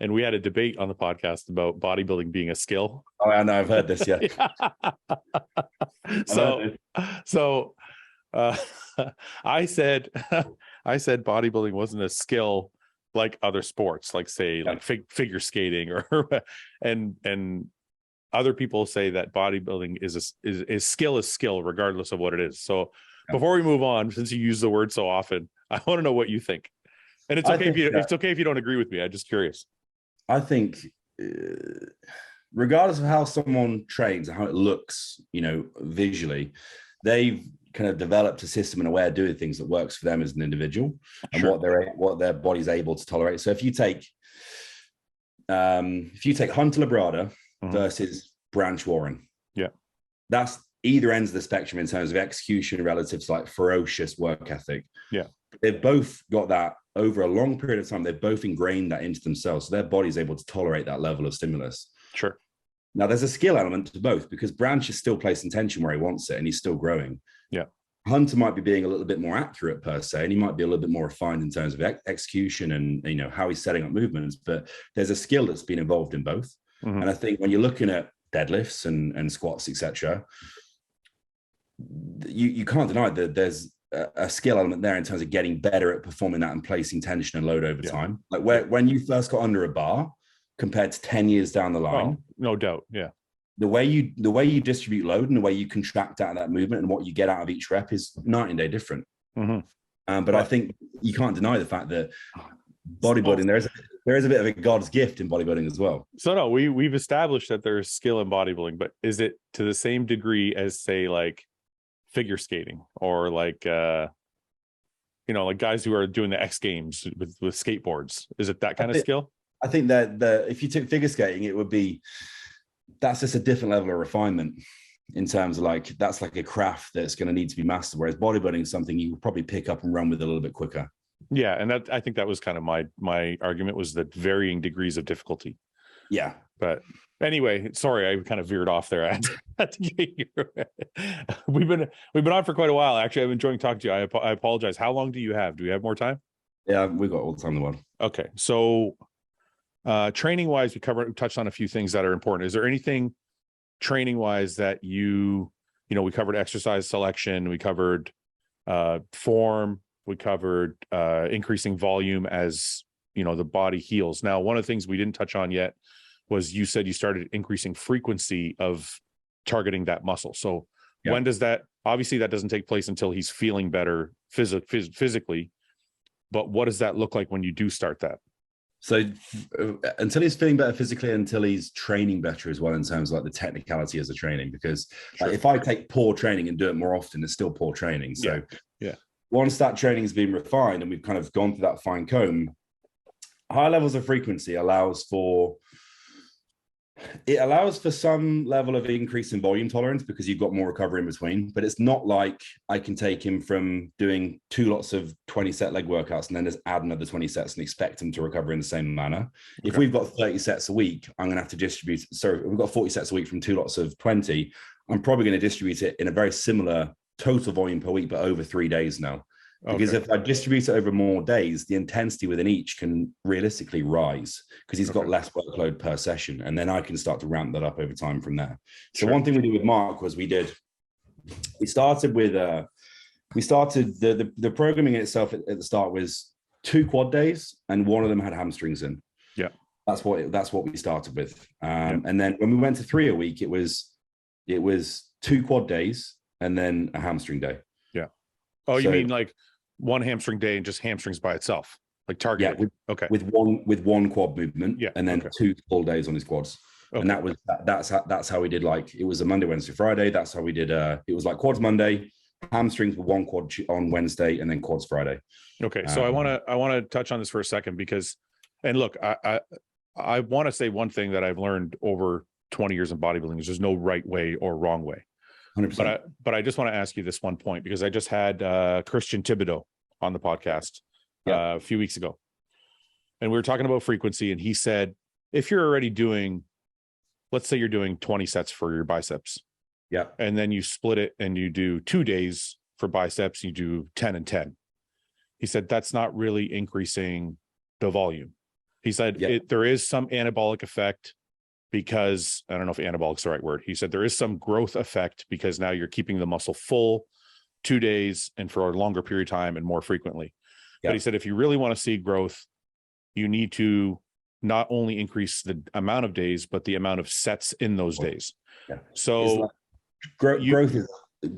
And we had a debate on the podcast about bodybuilding being a skill. Oh, I know. I've heard this. Yeah. So I said bodybuilding wasn't a skill like other sports, like say like figure skating or and other people say that bodybuilding is skill regardless of what it is. So before we move on, since you use the word so often, I want to know what you think. And it's okay if you don't agree with me. I'm just curious. I think regardless of how someone trains and how it looks, visually, they've kind of developed a system and a way of doing things that works for them as an individual and what their body's able to tolerate. So if you take Hunter Labrada versus Branch Warren, that's either ends of the spectrum in terms of execution relative to like ferocious work ethic. Yeah. They've both got that over a long period of time. They've both ingrained that into themselves. So their body's able to tolerate that level of stimulus. Sure. Now there's a skill element to both because Branch is still placing tension where he wants it and he's still growing. Yeah. Hunter might be being a little bit more accurate per se, and he might be a little bit more refined in terms of execution and, how he's setting up movements, but there's a skill that's been involved in both. Mm-hmm. And I think when you're looking at deadlifts and squats, etc., you can't deny that there's a skill element there in terms of getting better at performing that and placing tension and load over time. Like when you first got under a bar compared to 10 years down the line. Oh, no doubt. Yeah. The way you distribute load and the way you contract out of that movement and what you get out of each rep is night and day different. Mm-hmm. But I think you can't deny the fact that bodybuilding, there is a bit of a God's gift in bodybuilding as well. So no, we've established that there's skill in bodybuilding, but is it to the same degree as say like figure skating or like like guys who are doing the X Games with skateboards? Is it that kind of skill? I think that if you took figure skating, that's just a different level of refinement in terms of like that's like a craft that's going to need to be mastered, whereas bodybuilding is something you will probably pick up and run with a little bit quicker. Yeah, and I think that was kind of my argument, was the varying degrees of difficulty. Yeah. But anyway, sorry, I kind of veered off there. I had to get here. We've been on for quite a while. Actually, I'm enjoying talking to you. I apologize. How long do you have? Do we have more time? Yeah, we've got all the time in the world. Okay. So training wise, we touched on a few things that are important. Is there anything training wise that we covered exercise selection, we covered form, we covered increasing volume as the body heals. Now, one of the things we didn't touch on yet was you said you started increasing frequency of targeting that muscle. So when does that, obviously that doesn't take place until he's feeling better physically, but what does that look like when you do start that? So until he's feeling better physically, until he's training better as well in terms of like the technicality as a training, because like, if I take poor training and do it more often, it's still poor training. So once that training has been refined and we've kind of gone through that fine comb, high levels of frequency allows for some level of increase in volume tolerance because you've got more recovery in between, but it's not like I can take him from doing 2 lots of 20 set leg workouts and then just add another 20 sets and expect him to recover in the same manner. Okay. If we've got 30 sets a week, I'm going to have to distribute. So if we've got 40 sets a week from 2 lots of 20, I'm probably going to distribute it in a very similar total volume per week, but over 3 days now. Because if I distribute it over more days, the intensity within each can realistically rise because he's got less workload per session. And then I can start to ramp that up over time from there. So one thing we did with Marc was we started the programming in itself at the start was 2 quad days and one of them had hamstrings in. Yeah. That's what we started with. And then when we went to 3 a week, it was 2 quad days and then a hamstring day. Yeah. Oh, you mean like one hamstring day and just hamstrings by itself, like target? Yeah, with one quad movement, and then 2 full days on his quads. Okay. And that's how we did. Like it was a Monday, Wednesday, Friday. That's how we did. It was like quads Monday, hamstrings with 1 quad on Wednesday, and then quads Friday. Okay, so I want to touch on this for a second because, and look, I want to say one thing that I've learned over 20 years in bodybuilding. There's no right way or wrong way. 100%. But I just want to ask you this one point, because I just had Christian Thibodeau on the podcast a few weeks ago, and we were talking about frequency, and he said, if you're already doing, let's say you're doing 20 sets for your biceps, and then you split it and you do 2 days for biceps, you do 10 and 10. He said that's not really increasing the volume. He said there is some anabolic effect, because I don't know if anabolic is the right word. He said there is some growth effect because now you're keeping the muscle full 2 days and for a longer period of time and more frequently. But he said, if you really want to see growth, you need to not only increase the amount of days, but the amount of sets in those days. So growth is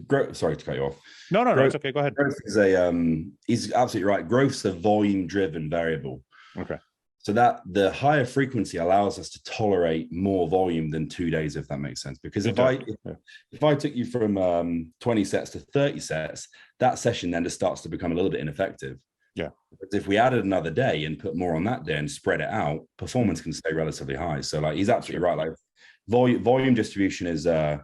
growth. Sorry to cut you off. No, it's okay. Go ahead. Growth is he's absolutely right. Growth's a volume driven variable. Okay. So that the higher frequency allows us to tolerate more volume than 2 days, if that makes sense. Because if I took you from 20 sets to 30 sets, that session then just starts to become a little bit ineffective. Yeah. But if we added another day and put more on that day and spread it out, performance can stay relatively high. So like he's absolutely right. Like volume distribution is the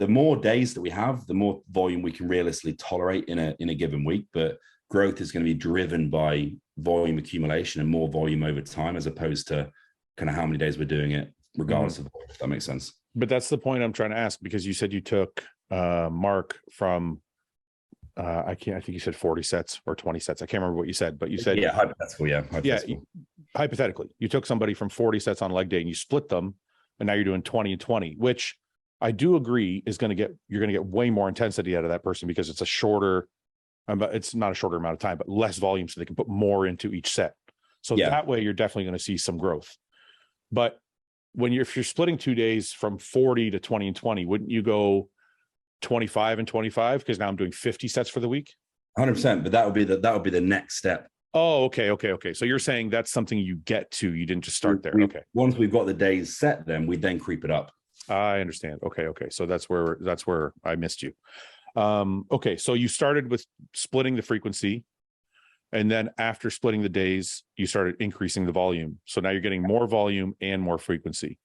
more days that we have, the more volume we can realistically tolerate in a given week. But growth is going to be driven by volume accumulation and more volume over time, as opposed to kind of how many days we're doing it, regardless of volume, if that makes sense. But that's the point I'm trying to ask, because you said you took Marc from I think you said 40 sets or 20 sets. I can't remember what you said, but you said hypothetically, you took somebody from 40 sets on leg day and you split them, and now you're doing 20 and 20, which I do agree is you're going to get way more intensity out of that person, because it's a shorter, it's not a shorter amount of time, but less volume, so they can put more into each set. So that way you're definitely going to see some growth. But if you're splitting 2 days from 40 to 20 and 20, wouldn't you go 25 and 25? Because now I'm doing 50 sets for the week. 100%. But that would be the next step. Oh, okay. So you're saying that's something you get to, you didn't just start there. Okay. Once we've got the days set, then we then creep it up. I understand. Okay. So that's where I missed you. Okay. So you started with splitting the frequency, and then after splitting the days, you started increasing the volume. So now you're getting more volume and more frequency.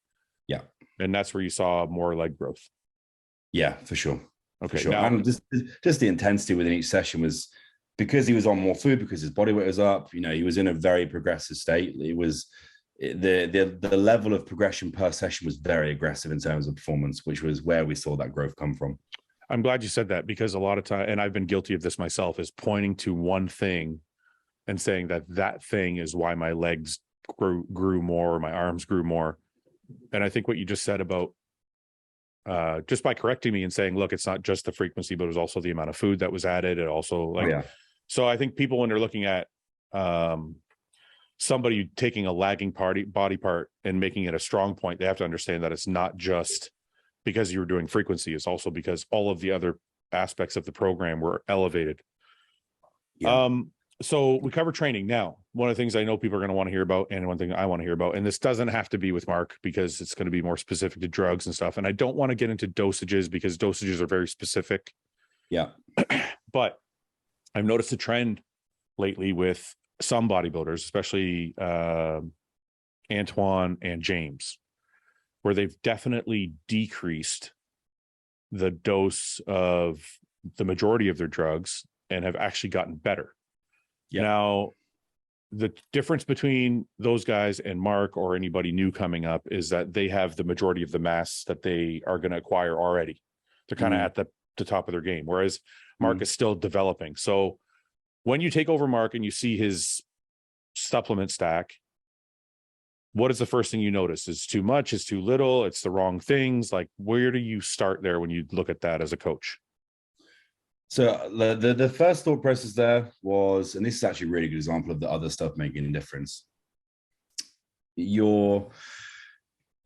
Yeah. And that's where you saw more leg growth. Yeah, for sure. Okay. For sure. Now, and just the intensity within each session was, because he was on more food, because his body weight was up, he was in a very progressive state. It was the level of progression per session was very aggressive in terms of performance, which was where we saw that growth come from. I'm glad you said that, because a lot of time, and I've been guilty of this myself, is pointing to one thing and saying that thing is why my legs grew more, or my arms grew more. And I think what you just said about just by correcting me and saying, look, it's not just the frequency, but it was also the amount of food that was added. It also So I think people, when they're looking at somebody taking a lagging body part and making it a strong point, they have to understand that it's not just because you were doing frequency, it's also because all of the other aspects of the program were elevated. So we cover training. Now, one of the things I know people are going to want to hear about, and one thing I want to hear about, and this doesn't have to be with Marc, because it's going to be more specific to drugs and stuff. And I don't want to get into dosages, because dosages are very specific. Yeah. But I've noticed a trend lately with some bodybuilders, especially Antoine and James, where they've definitely decreased the dose of the majority of their drugs and have actually gotten better. Yeah. Now, the difference between those guys and Marc, or anybody new coming up, is that they have the majority of the mass that they are going to acquire already. They're kind of at the top of their game, whereas Marc is still developing. So when you take over Marc and you see his supplement stack, what is the first thing you notice? Is too much? Is too little? It's the wrong things? Like, where do you start there when you look at that as a coach? So the first thought process there was, and this is actually a really good example of the other stuff making a difference. Your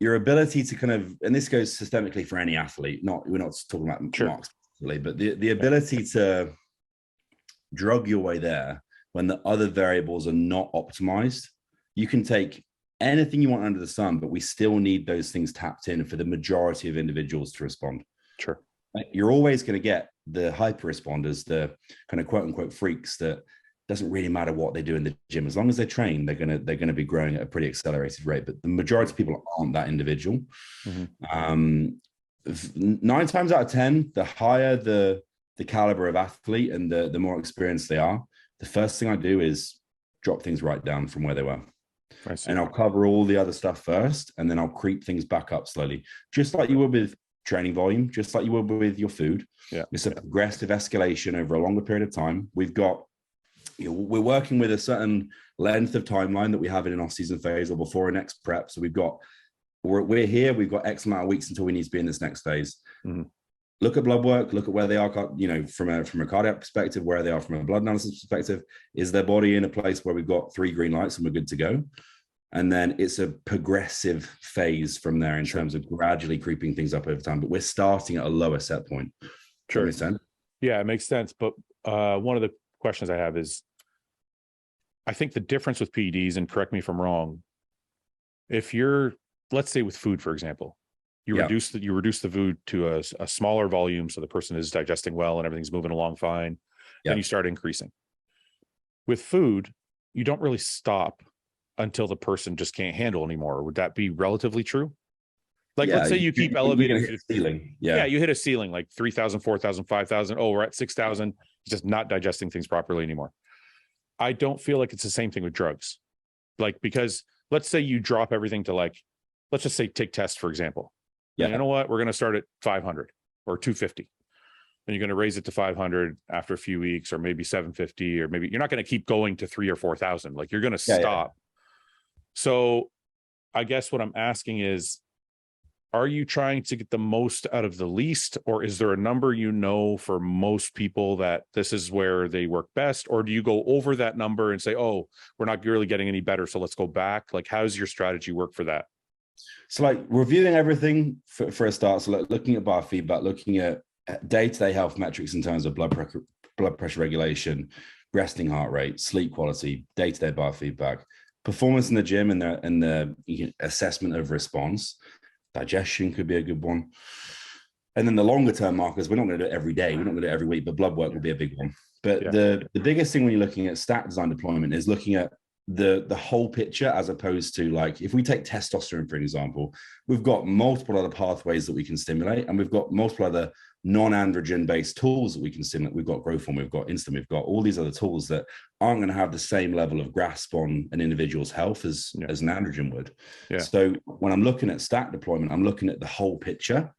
ability to kind of, and this goes systemically for any athlete, we're not talking about Marc specifically, but the ability to drug your way there when the other variables are not optimized. You can take anything you want under the sun, but we still need those things tapped in for the majority of individuals to respond. Sure. You're always going to get the hyper responders, the kind of quote unquote freaks that doesn't really matter what they do in the gym. As long as they train, they're gonna be growing at a pretty accelerated rate. But the majority of people aren't that individual. 9 times out of 10, the higher the caliber of athlete and the more experienced they are, the first thing I do is drop things right down from where they were. And I'll cover all the other stuff first, and then I'll creep things back up slowly, just like you would with training volume, just like you would with your food. It's a progressive escalation over a longer period of time. We're working with a certain length of timeline that we have in an off-season phase or before our next prep. So we've got X amount of weeks until we need to be in this next phase. Look at blood work, look at where they are, from a cardiac perspective, where they are from a blood analysis perspective. Is their body in a place where we've got 3 green lights and we're good to go? And then it's a progressive phase from there in terms of gradually creeping things up over time. But we're starting at a lower set point. Sure. Makes sense? Yeah, it makes sense. But one of the questions I have is, I think the difference with PEDs, and correct me if I'm wrong, if you're, let's say with food, for example, you reduce the food to a smaller volume, so the person is digesting well and everything's moving along fine. Then you start increasing. With food, you don't really stop until the person just can't handle anymore. Would that be relatively true? Like, let's say you keep elevating hit a ceiling. You hit a ceiling, like 3,000, 4,000, 5,000. Oh, we're at 6,000. Just not digesting things properly anymore. I don't feel like it's the same thing with drugs. Like, because let's say you drop everything to, like, let's just say take test, for example. And you know what? We're going to start at 500 or 250. And you're going to raise it to 500 after a few weeks, or maybe 750, or maybe you're not going to keep going to 3,000 or 4,000. Like, you're going to stop. So I guess what I'm asking is, are you trying to get the most out of the least, or is there a number, for most people that this is where they work best? Or do you go over that number and say, oh, we're not really getting any better, so let's go back? Like, how does your strategy work for that? So, like, reviewing everything for a start. So, like, looking at biofeedback, looking at day-to-day health metrics in terms of blood pressure regulation, resting heart rate, sleep quality, day-to-day biofeedback, performance in the gym, and the assessment of response. Digestion could be a good one. And then the longer term markers, we're not going to do it every day. We're not going to do it every week, but blood work will be a big one. But the biggest thing when you're looking at stat design deployment is looking at the whole picture, as opposed to, like, if we take testosterone, for an example, we've got multiple other pathways that we can stimulate, and we've got multiple other non-androgen based tools that we can stimulate. We've got growth hormone, we've got insulin, we've got all these other tools that aren't going to have the same level of grasp on an individual's health as an androgen would. So when I'm looking at stat deployment, I'm looking at the whole picture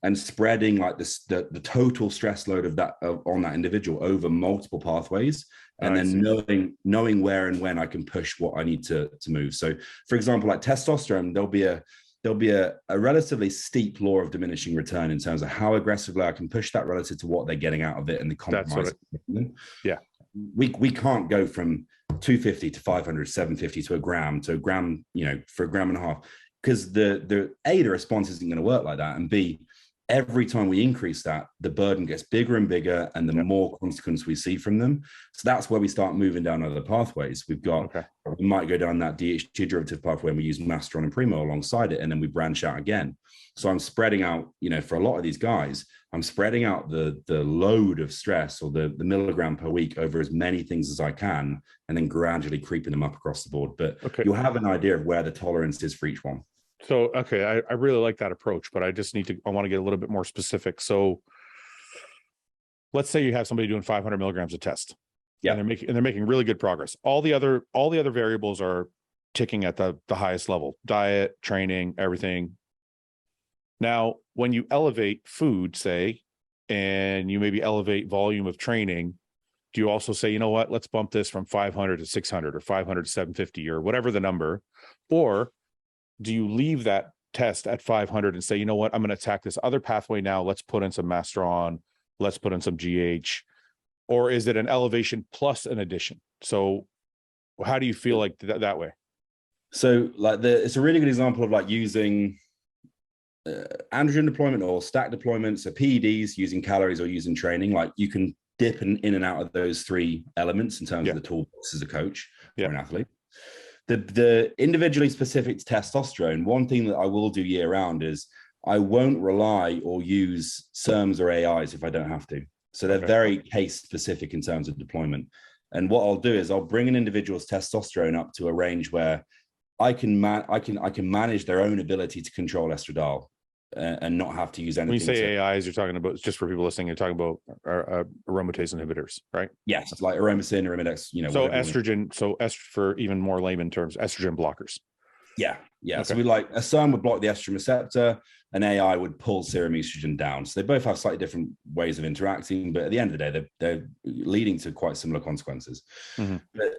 and spreading, like, the total stress load of that on that individual over multiple pathways, and then knowing where and when I can push what I need to move. So, for example, like testosterone, there'll be a relatively steep law of diminishing return in terms of how aggressively I can push that relative to what they're getting out of it and the compromise. We can't go from 250 to 500, 750 to a gram for a gram and a half, because the response isn't going to work like that, and B, every time we increase that, the burden gets bigger and bigger, and the more consequence we see from them. So that's where we start moving down other pathways. We might go down that DHT derivative pathway, and we use Masteron and Primo alongside it, and then we branch out again. So I'm spreading out, for a lot of these guys, I'm spreading out the load of stress, or the milligram per week, over as many things as I can, and then gradually creeping them up across the board. But you'll have an idea of where the tolerance is for each one. So, I really like that approach, but I want to get a little bit more specific. So let's say you have somebody doing 500 milligrams of test. And they're making really good progress. All the other variables are ticking at the highest level: diet, training, everything. Now, when you elevate food, say, and you maybe elevate volume of training, do you also say, you know what, let's bump this from 500 to 600 or 500 to 750 or whatever the number? Or do you leave that test at 500 and say, you know what, I'm going to attack this other pathway now. Let's put in some Masteron. Let's put in some GH. Or is it an elevation plus an addition? So how do you feel like that way? So, like, it's a really good example of, like, using androgen deployment or stack deployment. So PEDs, using calories or using training. Like, you can dip in and out of those 3 elements in terms of the toolbox as a coach or an athlete. The individually specific to testosterone, one thing that I will do year round is I won't rely or use SERMs or AIs if I don't have to. So they're very case specific in terms of deployment. And what I'll do is I'll bring an individual's testosterone up to a range where I can manage their own ability to control estradiol and not have to use anything. When you say AIs, you're talking about, just for people listening, you're talking about aromatase inhibitors, right? Yes, like aromasin, arimidex, So estrogen, for even more layman terms, estrogen blockers. Yeah. Okay. So a SERM would block the estrogen receptor, an AI would pull serum estrogen down. So they both have slightly different ways of interacting, but at the end of the day, they're leading to quite similar consequences. Mm-hmm. But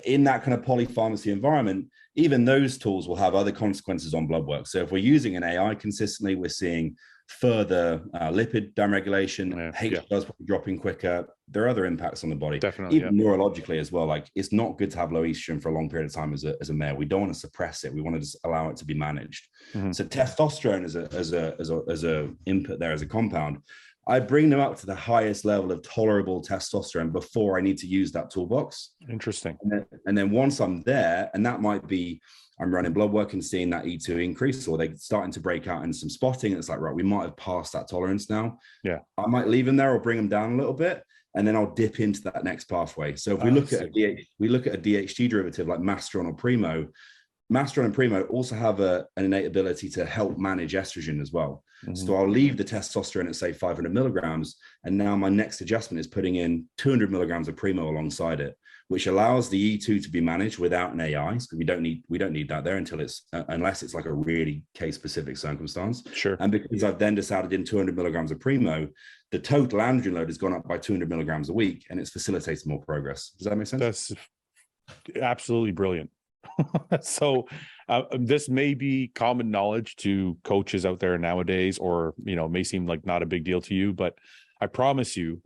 in that kind of polypharmacy environment, even those tools will have other consequences on blood work. So if we're using an AI consistently, we're seeing further lipid downregulation, HDL's probably dropping quicker. There are other impacts on the body, definitely, even neurologically as well. Like, it's not good to have low estrogen for a long period of time as a male. We don't want to suppress it. We want to just allow it to be managed. Mm-hmm. So testosterone as a input there, as a compound, I bring them up to the highest level of tolerable testosterone before I need to use that toolbox. Interesting. And then once I'm there, and that might be, I'm running blood work and seeing that E2 increase, or they're starting to break out in some spotting. And it's like, right, we might have passed that tolerance now. Yeah. I might leave them there or bring them down a little bit, and then I'll dip into that next pathway. So if we look at a DHT derivative like Masteron or Primo, Masteron and Primo also have an innate ability to help manage estrogen as well. Mm-hmm. So I'll leave the testosterone at, say, 500 milligrams. And now my next adjustment is putting in 200 milligrams of Primo alongside it, which allows the E2 to be managed without an AI. So we don't need that there until unless it's like a really case specific circumstance. Sure. And because I've then just added in 200 milligrams of Primo, the total androgen load has gone up by 200 milligrams a week, and it's facilitated more progress. Does that make sense? That's absolutely brilliant. So this may be common knowledge to coaches out there nowadays, or may seem like not a big deal to you, but I promise you,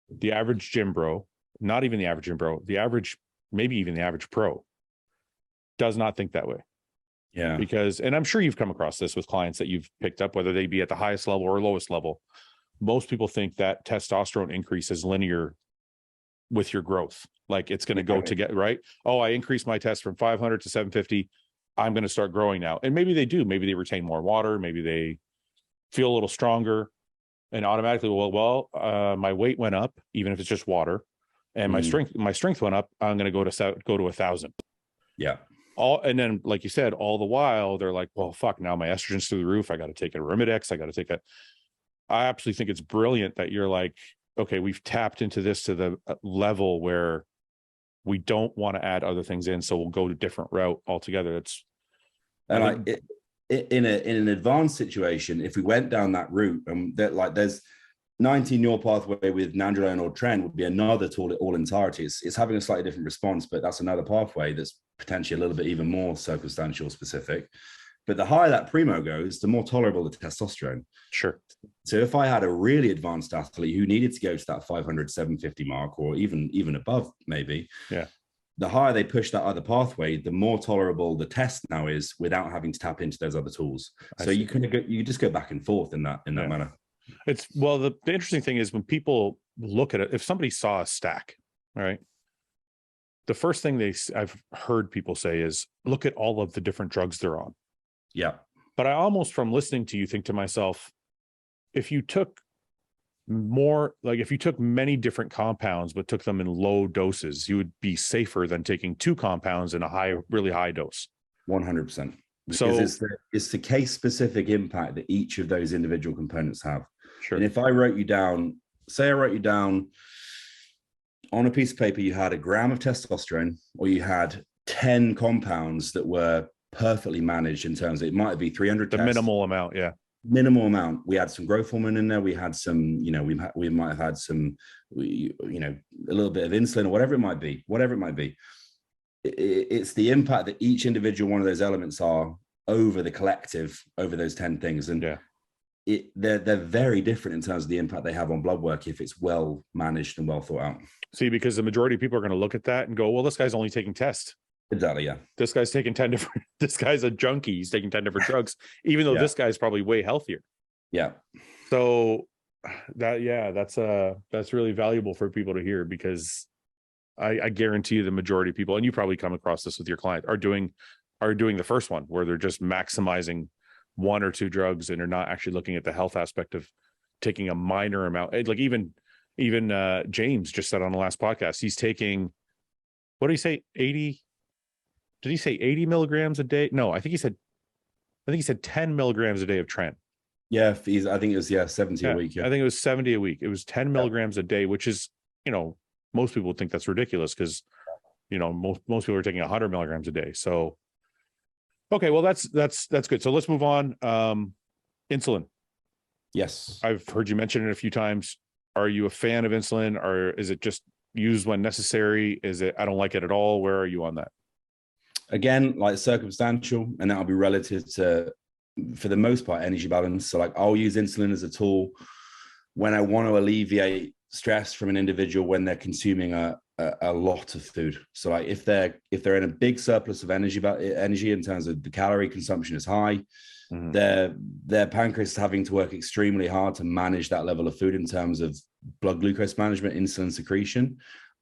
the average gym bro, not even the average gym bro, the average, maybe even the average pro, does not think that way. Yeah. Because, and I'm sure you've come across this with clients that you've picked up, whether they be at the highest level or lowest level. Most people think that testosterone increase is linear with your growth. Like, it's going to go to get right. Oh, I increased my test from 500 to 750. I'm going to start growing now. And maybe they do. Maybe they retain more water. Maybe they feel a little stronger, and automatically, my weight went up, even if it's just water, and my strength went up. I'm going to go to 1,000. Yeah. And then, like you said, all the while they're like, well, fuck, now my estrogen's through the roof. I got to take a Arimidex. I got to take a. I absolutely think it's brilliant that you're like, okay, we've tapped into this to the level where we don't want to add other things in, so we'll go to a different route altogether. In an advanced situation, if we went down that route, and there's 19 your pathway with nandrolone or tren would be another tool all entirety. It's having a slightly different response, but that's another pathway that's potentially a little bit even more circumstantial specific. But the higher that Primo goes, the more tolerable the testosterone. Sure. So if I had a really advanced athlete who needed to go to that 500, 750 mark, or even above, maybe, the higher they push that other pathway, the more tolerable the test now is without having to tap into those other tools. So you just go back and forth in that manner. It's, well, the interesting thing is when people look at it, if somebody saw a stack, right, the first thing I've heard people say is, look at all of the different drugs they're on. Yeah. But I almost, from listening to you, think to myself, if you took many different compounds, but took them in low doses, you would be safer than taking two compounds in a really high dose. 100%. So it's the case specific impact that each of those individual components have. Sure. And if I wrote you down on a piece of paper, you had a gram of testosterone, or you had 10 compounds that were perfectly managed in terms of, it might be 300 the tests, minimal amount. Yeah. Minimal amount. We had some growth hormone in there. We had some, we might have had some, a little bit of insulin, or whatever it might be. It's the impact that each individual one of those elements are over the collective, over those 10 things. And they're very different in terms of the impact they have on blood work if it's well managed and well thought out. See, because the majority of people are going to look at that and go, well, this guy's only taking tests. Exactly. Yeah. This guy's taking 10 different, this guy's a junkie. He's taking 10 different drugs, even though this guy's probably way healthier. Yeah. So that's really valuable for people to hear, because I guarantee you the majority of people, and you probably come across this with your client, are doing the first one, where they're just maximizing one or two drugs and are not actually looking at the health aspect of taking a minor amount. Like, even even James just said on the last podcast, he's taking, what did he say? 80? Did he say 80 milligrams a day? No, I think he said 10 milligrams a day of Tren. Yeah, I think it was 70 a week. Yeah. I think it was 70 a week. It was 10 milligrams a day, which is, most people would think that's ridiculous because, most people are taking 100 milligrams a day. So, okay, well that's good. So let's move on. Insulin. Yes, I've heard you mention it a few times. Are you a fan of insulin, or is it just used when necessary? Is it I don't like it at all? Where are you on that? Again, like circumstantial, and that'll be relative to, for the most part, energy balance. So like I'll use insulin as a tool when I want to alleviate stress from an individual when they're consuming a lot of food. So like if they're in a big surplus of energy in terms of the calorie consumption is high, their pancreas is having to work extremely hard to manage that level of food in terms of blood glucose management, insulin secretion.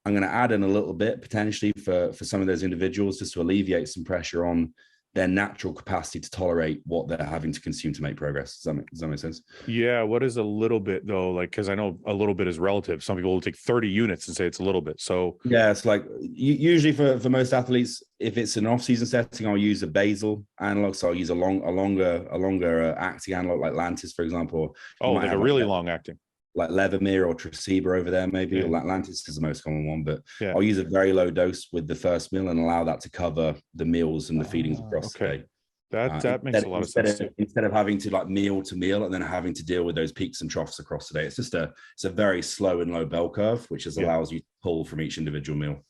I'm going to add in a little bit potentially for some of those individuals just to alleviate some pressure on their natural capacity to tolerate what they're having to consume to make progress. Does that make sense? Yeah. What is a little bit though? Like, because I know a little bit is relative. Some people will take 30 units and say it's a little bit. So yeah, it's like usually for most athletes, if it's an off-season setting, I'll use a basal analog. So I'll use a longer acting analog like Lantus, for example. Oh, like a really long acting. Like Levemir or Tresiba over there, maybe, or Lantus is the most common one, but I'll use a very low dose with the first meal and allow that to cover the meals and the feedings across the day. That makes a lot of sense. Instead of having to like meal to meal and then having to deal with those peaks and troughs across the day, it's a very slow and low bell curve, which allows you to pull from each individual meal.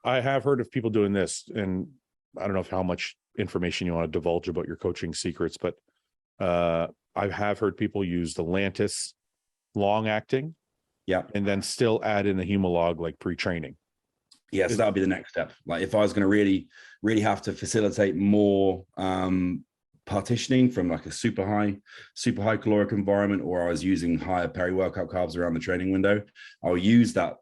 I have heard of people doing this, and I don't know how much information you want to divulge about your coaching secrets, but I have heard people use the Lantus long acting, and then still add in the Humalog like pre-training. Yeah, so that would be the next step. Like if I was going to really have to facilitate more partitioning from like a super high caloric environment, or I was using higher peri-workout carbs around the training window, I'll use that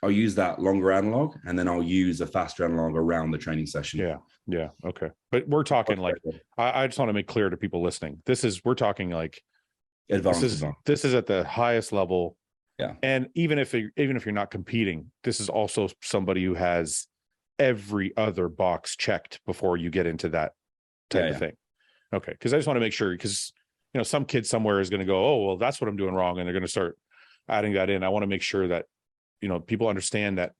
longer analog, and then I'll use a faster analog around the training session. Yeah. Okay. But we're talking like, I just want to make clear to people listening, we're talking like advanced. This is at the highest level. Yeah. And even if you're not competing, this is also somebody who has every other box checked before you get into that type of thing. Okay. Because I just want to make sure, because some kid somewhere is going to go, oh, well, that's what I'm doing wrong, and they're going to start adding that in. I want to make sure that people understand that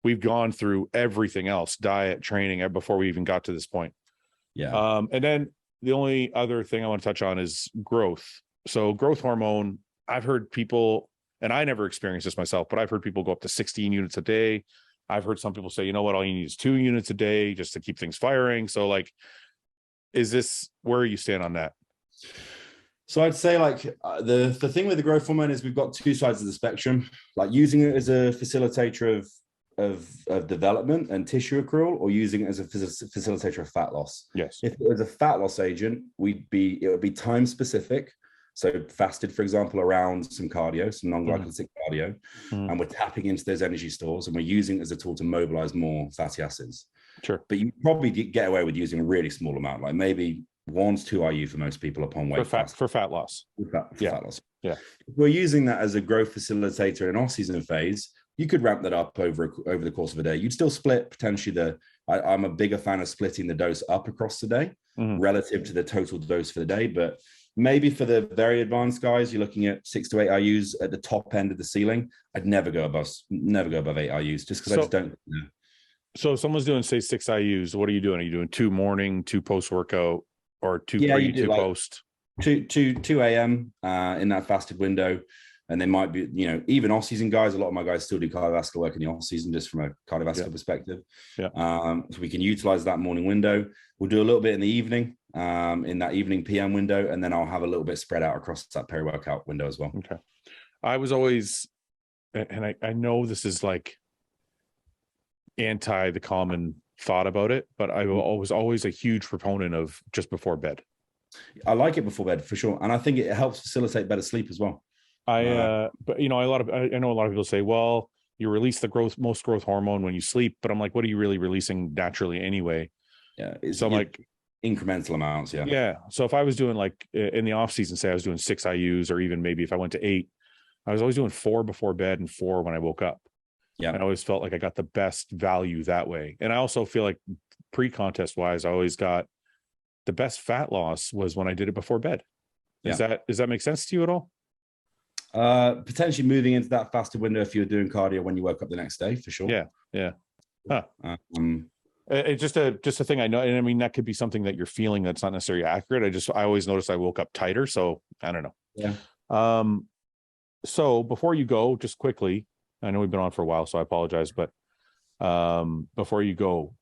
we've gone through everything else, diet, training, before we even got to this point. Yeah. And then the only other thing I want to touch on is growth. So growth hormone, I've heard people, and I never experienced this myself, but I've heard people go up to 16 units a day. I've heard some people say, you know what, all you need is 2 units a day just to keep things firing. So like, where you stand on that? So I'd say like the thing with the growth hormone is we've got two sides of the spectrum, like using it as a facilitator of development and tissue accrual, or using it as a facilitator of fat loss. Yes. If it was a fat loss agent, it would be time specific. So fasted, for example, around some cardio, some non-glycolytic cardio, and we're tapping into those energy stores, and we're using it as a tool to mobilize more fatty acids. Sure. But you probably get away with using a really small amount, like maybe 1 to 2 IU for most people upon weight for fat loss. Fat loss. Yeah. If we're using that as a growth facilitator in an off-season phase, you could ramp that up over the course of a day. You'd still split potentially I'm a bigger fan of splitting the dose up across the day relative to the total dose for the day, but maybe for the very advanced guys, you're looking at 6 to 8 IUs at the top end of the ceiling. I'd never go above 8 IUs, just because I just don't. So if someone's doing, say, 6 IUs, what are you doing? Are you doing 2 morning, 2 post-workout, or 2 pre, 2 like post? 2 a.m. In that fasted window. And they might be, even off-season guys, a lot of my guys still do cardiovascular work in the off-season, just from a cardiovascular perspective. Yeah. So we can utilize that morning window. We'll do a little bit in the evening, in that evening PM window, and then I'll have a little bit spread out across that peri-workout window as well. Okay. I was always, and I know this is like anti the common thought about it, but I was always a huge proponent of just before bed. I like it before bed for sure. And I think it helps facilitate better sleep as well. But I know a lot of people say, well, you release the most growth hormone when you sleep, but I'm like, what are you really releasing naturally anyway? Yeah. So I'm like incremental amounts. Yeah. Yeah. So if I was doing like in the off season, say I was doing 6 IUs, or even maybe if I went to 8, I was always doing 4 before bed and 4 when I woke up. Yeah. I always felt like I got the best value that way. And I also feel like pre-contest wise, I always got the best fat loss was when I did it before bed. Does that make sense to you at all? Potentially moving into that faster window if you're doing cardio when you woke up the next day, for sure. Yeah. Huh. It's just a thing I know. And I mean, that could be something that you're feeling that's not necessarily accurate. I always noticed I woke up tighter. So I don't know. Yeah. So before you go, just quickly, I know we've been on for a while, so I apologize, but before you go,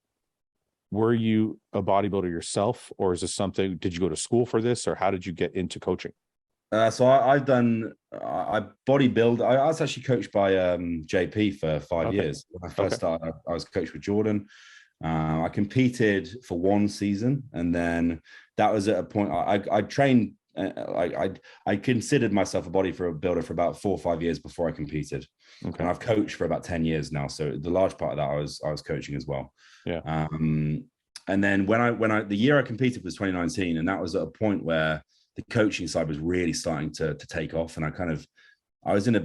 were you a bodybuilder yourself, or is this something, did you go to school for this, or how did you get into coaching? So I bodybuild. I was actually coached by JP for 5 years. When I first started, I was coached with Jordan. I competed for 1 season, and then that was at a point I trained. I considered myself a bodybuilder for about 4 or 5 years before I competed, and I've coached for about 10 years now. So the large part of that I was coaching as well. Yeah. And then when the year I competed was 2019, and that was at a point where the coaching side was really starting to take off, and I was in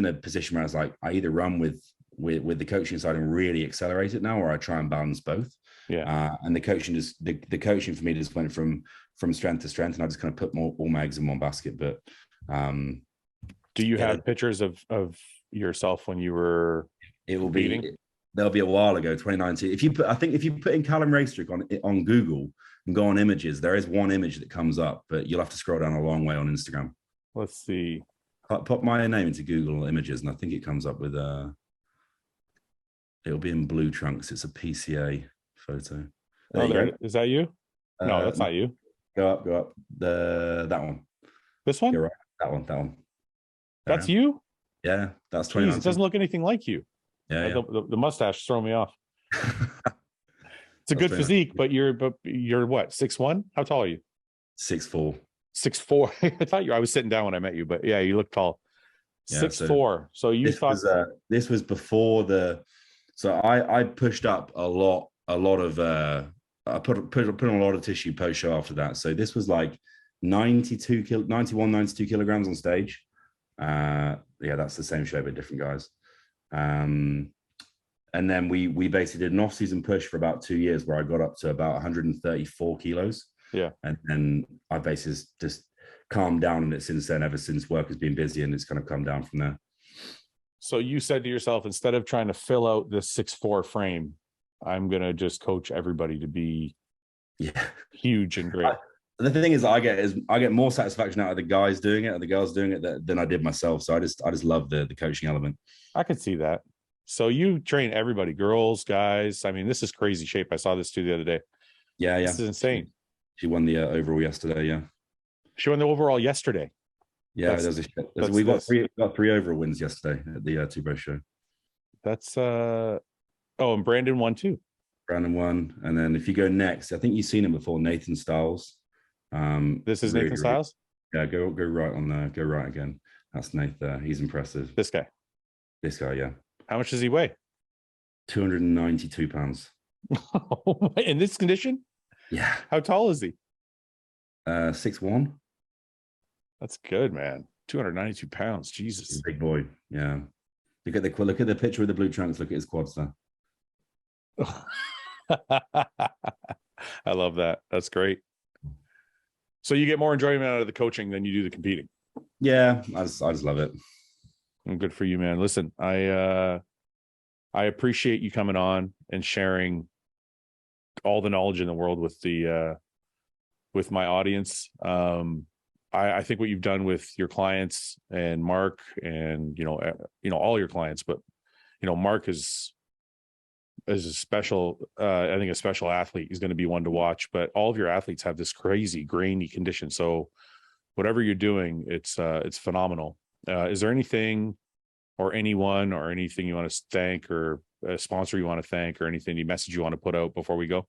a position where I was like, I either run with the coaching side and really accelerate it now, or I try and balance both. Yeah. And the coaching for me just went from strength to strength, and I just kind of put all my eggs in one basket. But do you have pictures of yourself when you were competing? There'll be a while ago, 2019. If you put in Calum Raistrick on Google and go on images, there is one image that comes up, but you'll have to scroll down a long way on Instagram. Let's see. Put my name into Google Images, and I think it comes up with it'll be in blue trunks. It's a PCA photo. Is that you? No, that's not you. Go up. That one. This one? You're right. That one. That's you? Yeah, that's 2019. It doesn't look anything like you. Yeah. The mustache throw me off. It's a good physique, but you're what, 6'1"? How tall are you? 6'4". 6'4". I was sitting down when I met you, but yeah, you look tall. 6'4". So you thought this was before I pushed up a lot of I put on a lot of tissue post show after that. So this was like 92 kilograms on stage. That's the same show but different guys. And then we basically did an off-season push for about 2 years where I got up to about 134 kilos. Yeah. And then I basically just calmed down on it since then, ever since work has been busy, and it's kind of come down from there. So you said to yourself, instead of trying to fill out this 6'4" frame, I'm going to just coach everybody to be huge and great. The thing is, I get more satisfaction out of the guys doing it or the girls doing it than I did myself. So I just love the coaching element. I could see that. So you train everybody, girls, guys. I mean, this is crazy shape. I saw this too the other day. Yeah. This is insane. She won the overall yesterday. Yeah. She won the overall yesterday. Yeah, we got three overall wins yesterday at the Two-Bro show. That's and Brandon won too. Brandon won, and then if you go next, I think you've seen him before, Nathan Styles. This is Nathan Styles. Yeah, go right on there. Go right again. That's Nathan. He's impressive. This guy, yeah. How much does he weigh? 292 pounds. In this condition? Yeah. How tall is he? 6'1". That's good, man. 292 pounds. Jesus. He's a big boy. Yeah. Look at the picture of the blue trunks. Look at his quads there. I love that. That's great. So you get more enjoyment out of the coaching than you do the competing. Yeah, I just love it. Good for you, man. Listen, I appreciate you coming on and sharing all the knowledge in the world with my audience. I think what you've done with your clients and Marc and all your clients, but Marc is a special, I think a special athlete. He's going to be one to watch, but all of your athletes have this crazy grainy condition. So whatever you're doing, it's phenomenal. Is there anything or anyone or anything you want to thank, or a sponsor you want to thank, or anything, any message you want to put out before we go?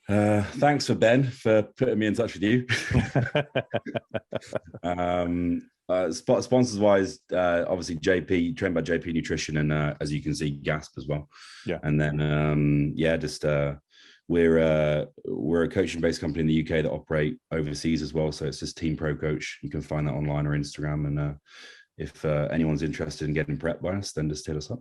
Thanks for Ben for putting me in touch with you. Sponsors wise, obviously JP, trained by JP Nutrition, and as you can see, Gasp as well. Yeah. And then we're a coaching based company in the UK that operate overseas as well. So it's just Team Pro Coach. You can find that online or Instagram, and if anyone's interested in getting prepped by us, then just hit us up.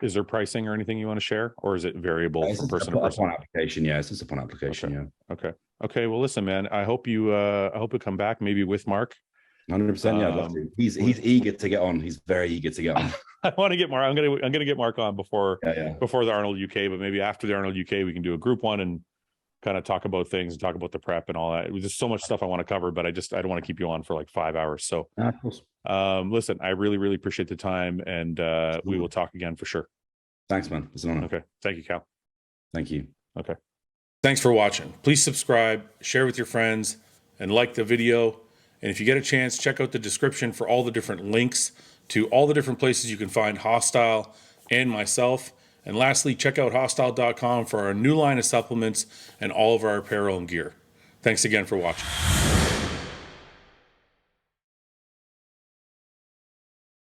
Is there pricing or anything you want to share, or is it variable from person to person? Upon application, yeah. It's just upon application, okay. Okay. Well, listen, man. I hope you come back maybe with Marc. 100%. Yeah, I'd love to. He's eager to get on. He's very eager to get on. I want to get Marc. I'm gonna get Marc on before the Arnold UK, but maybe after the Arnold UK, we can do a group one and kind of talk about things and talk about the prep and all that. There's just so much stuff I want to cover, but I don't want to keep you on for like 5 hours. So, of course. Listen, I really, really appreciate the time, and we will talk again for sure. Thanks, man. It's an honor. Okay. Thank you, Cal. Thank you. Okay. Thanks for watching. Please subscribe, share with your friends, and like the video. And if you get a chance, check out the description for all the different links to all the different places you can find Hostile and myself. And lastly, check out hostile.com for our new line of supplements and all of our apparel and gear. Thanks again for watching.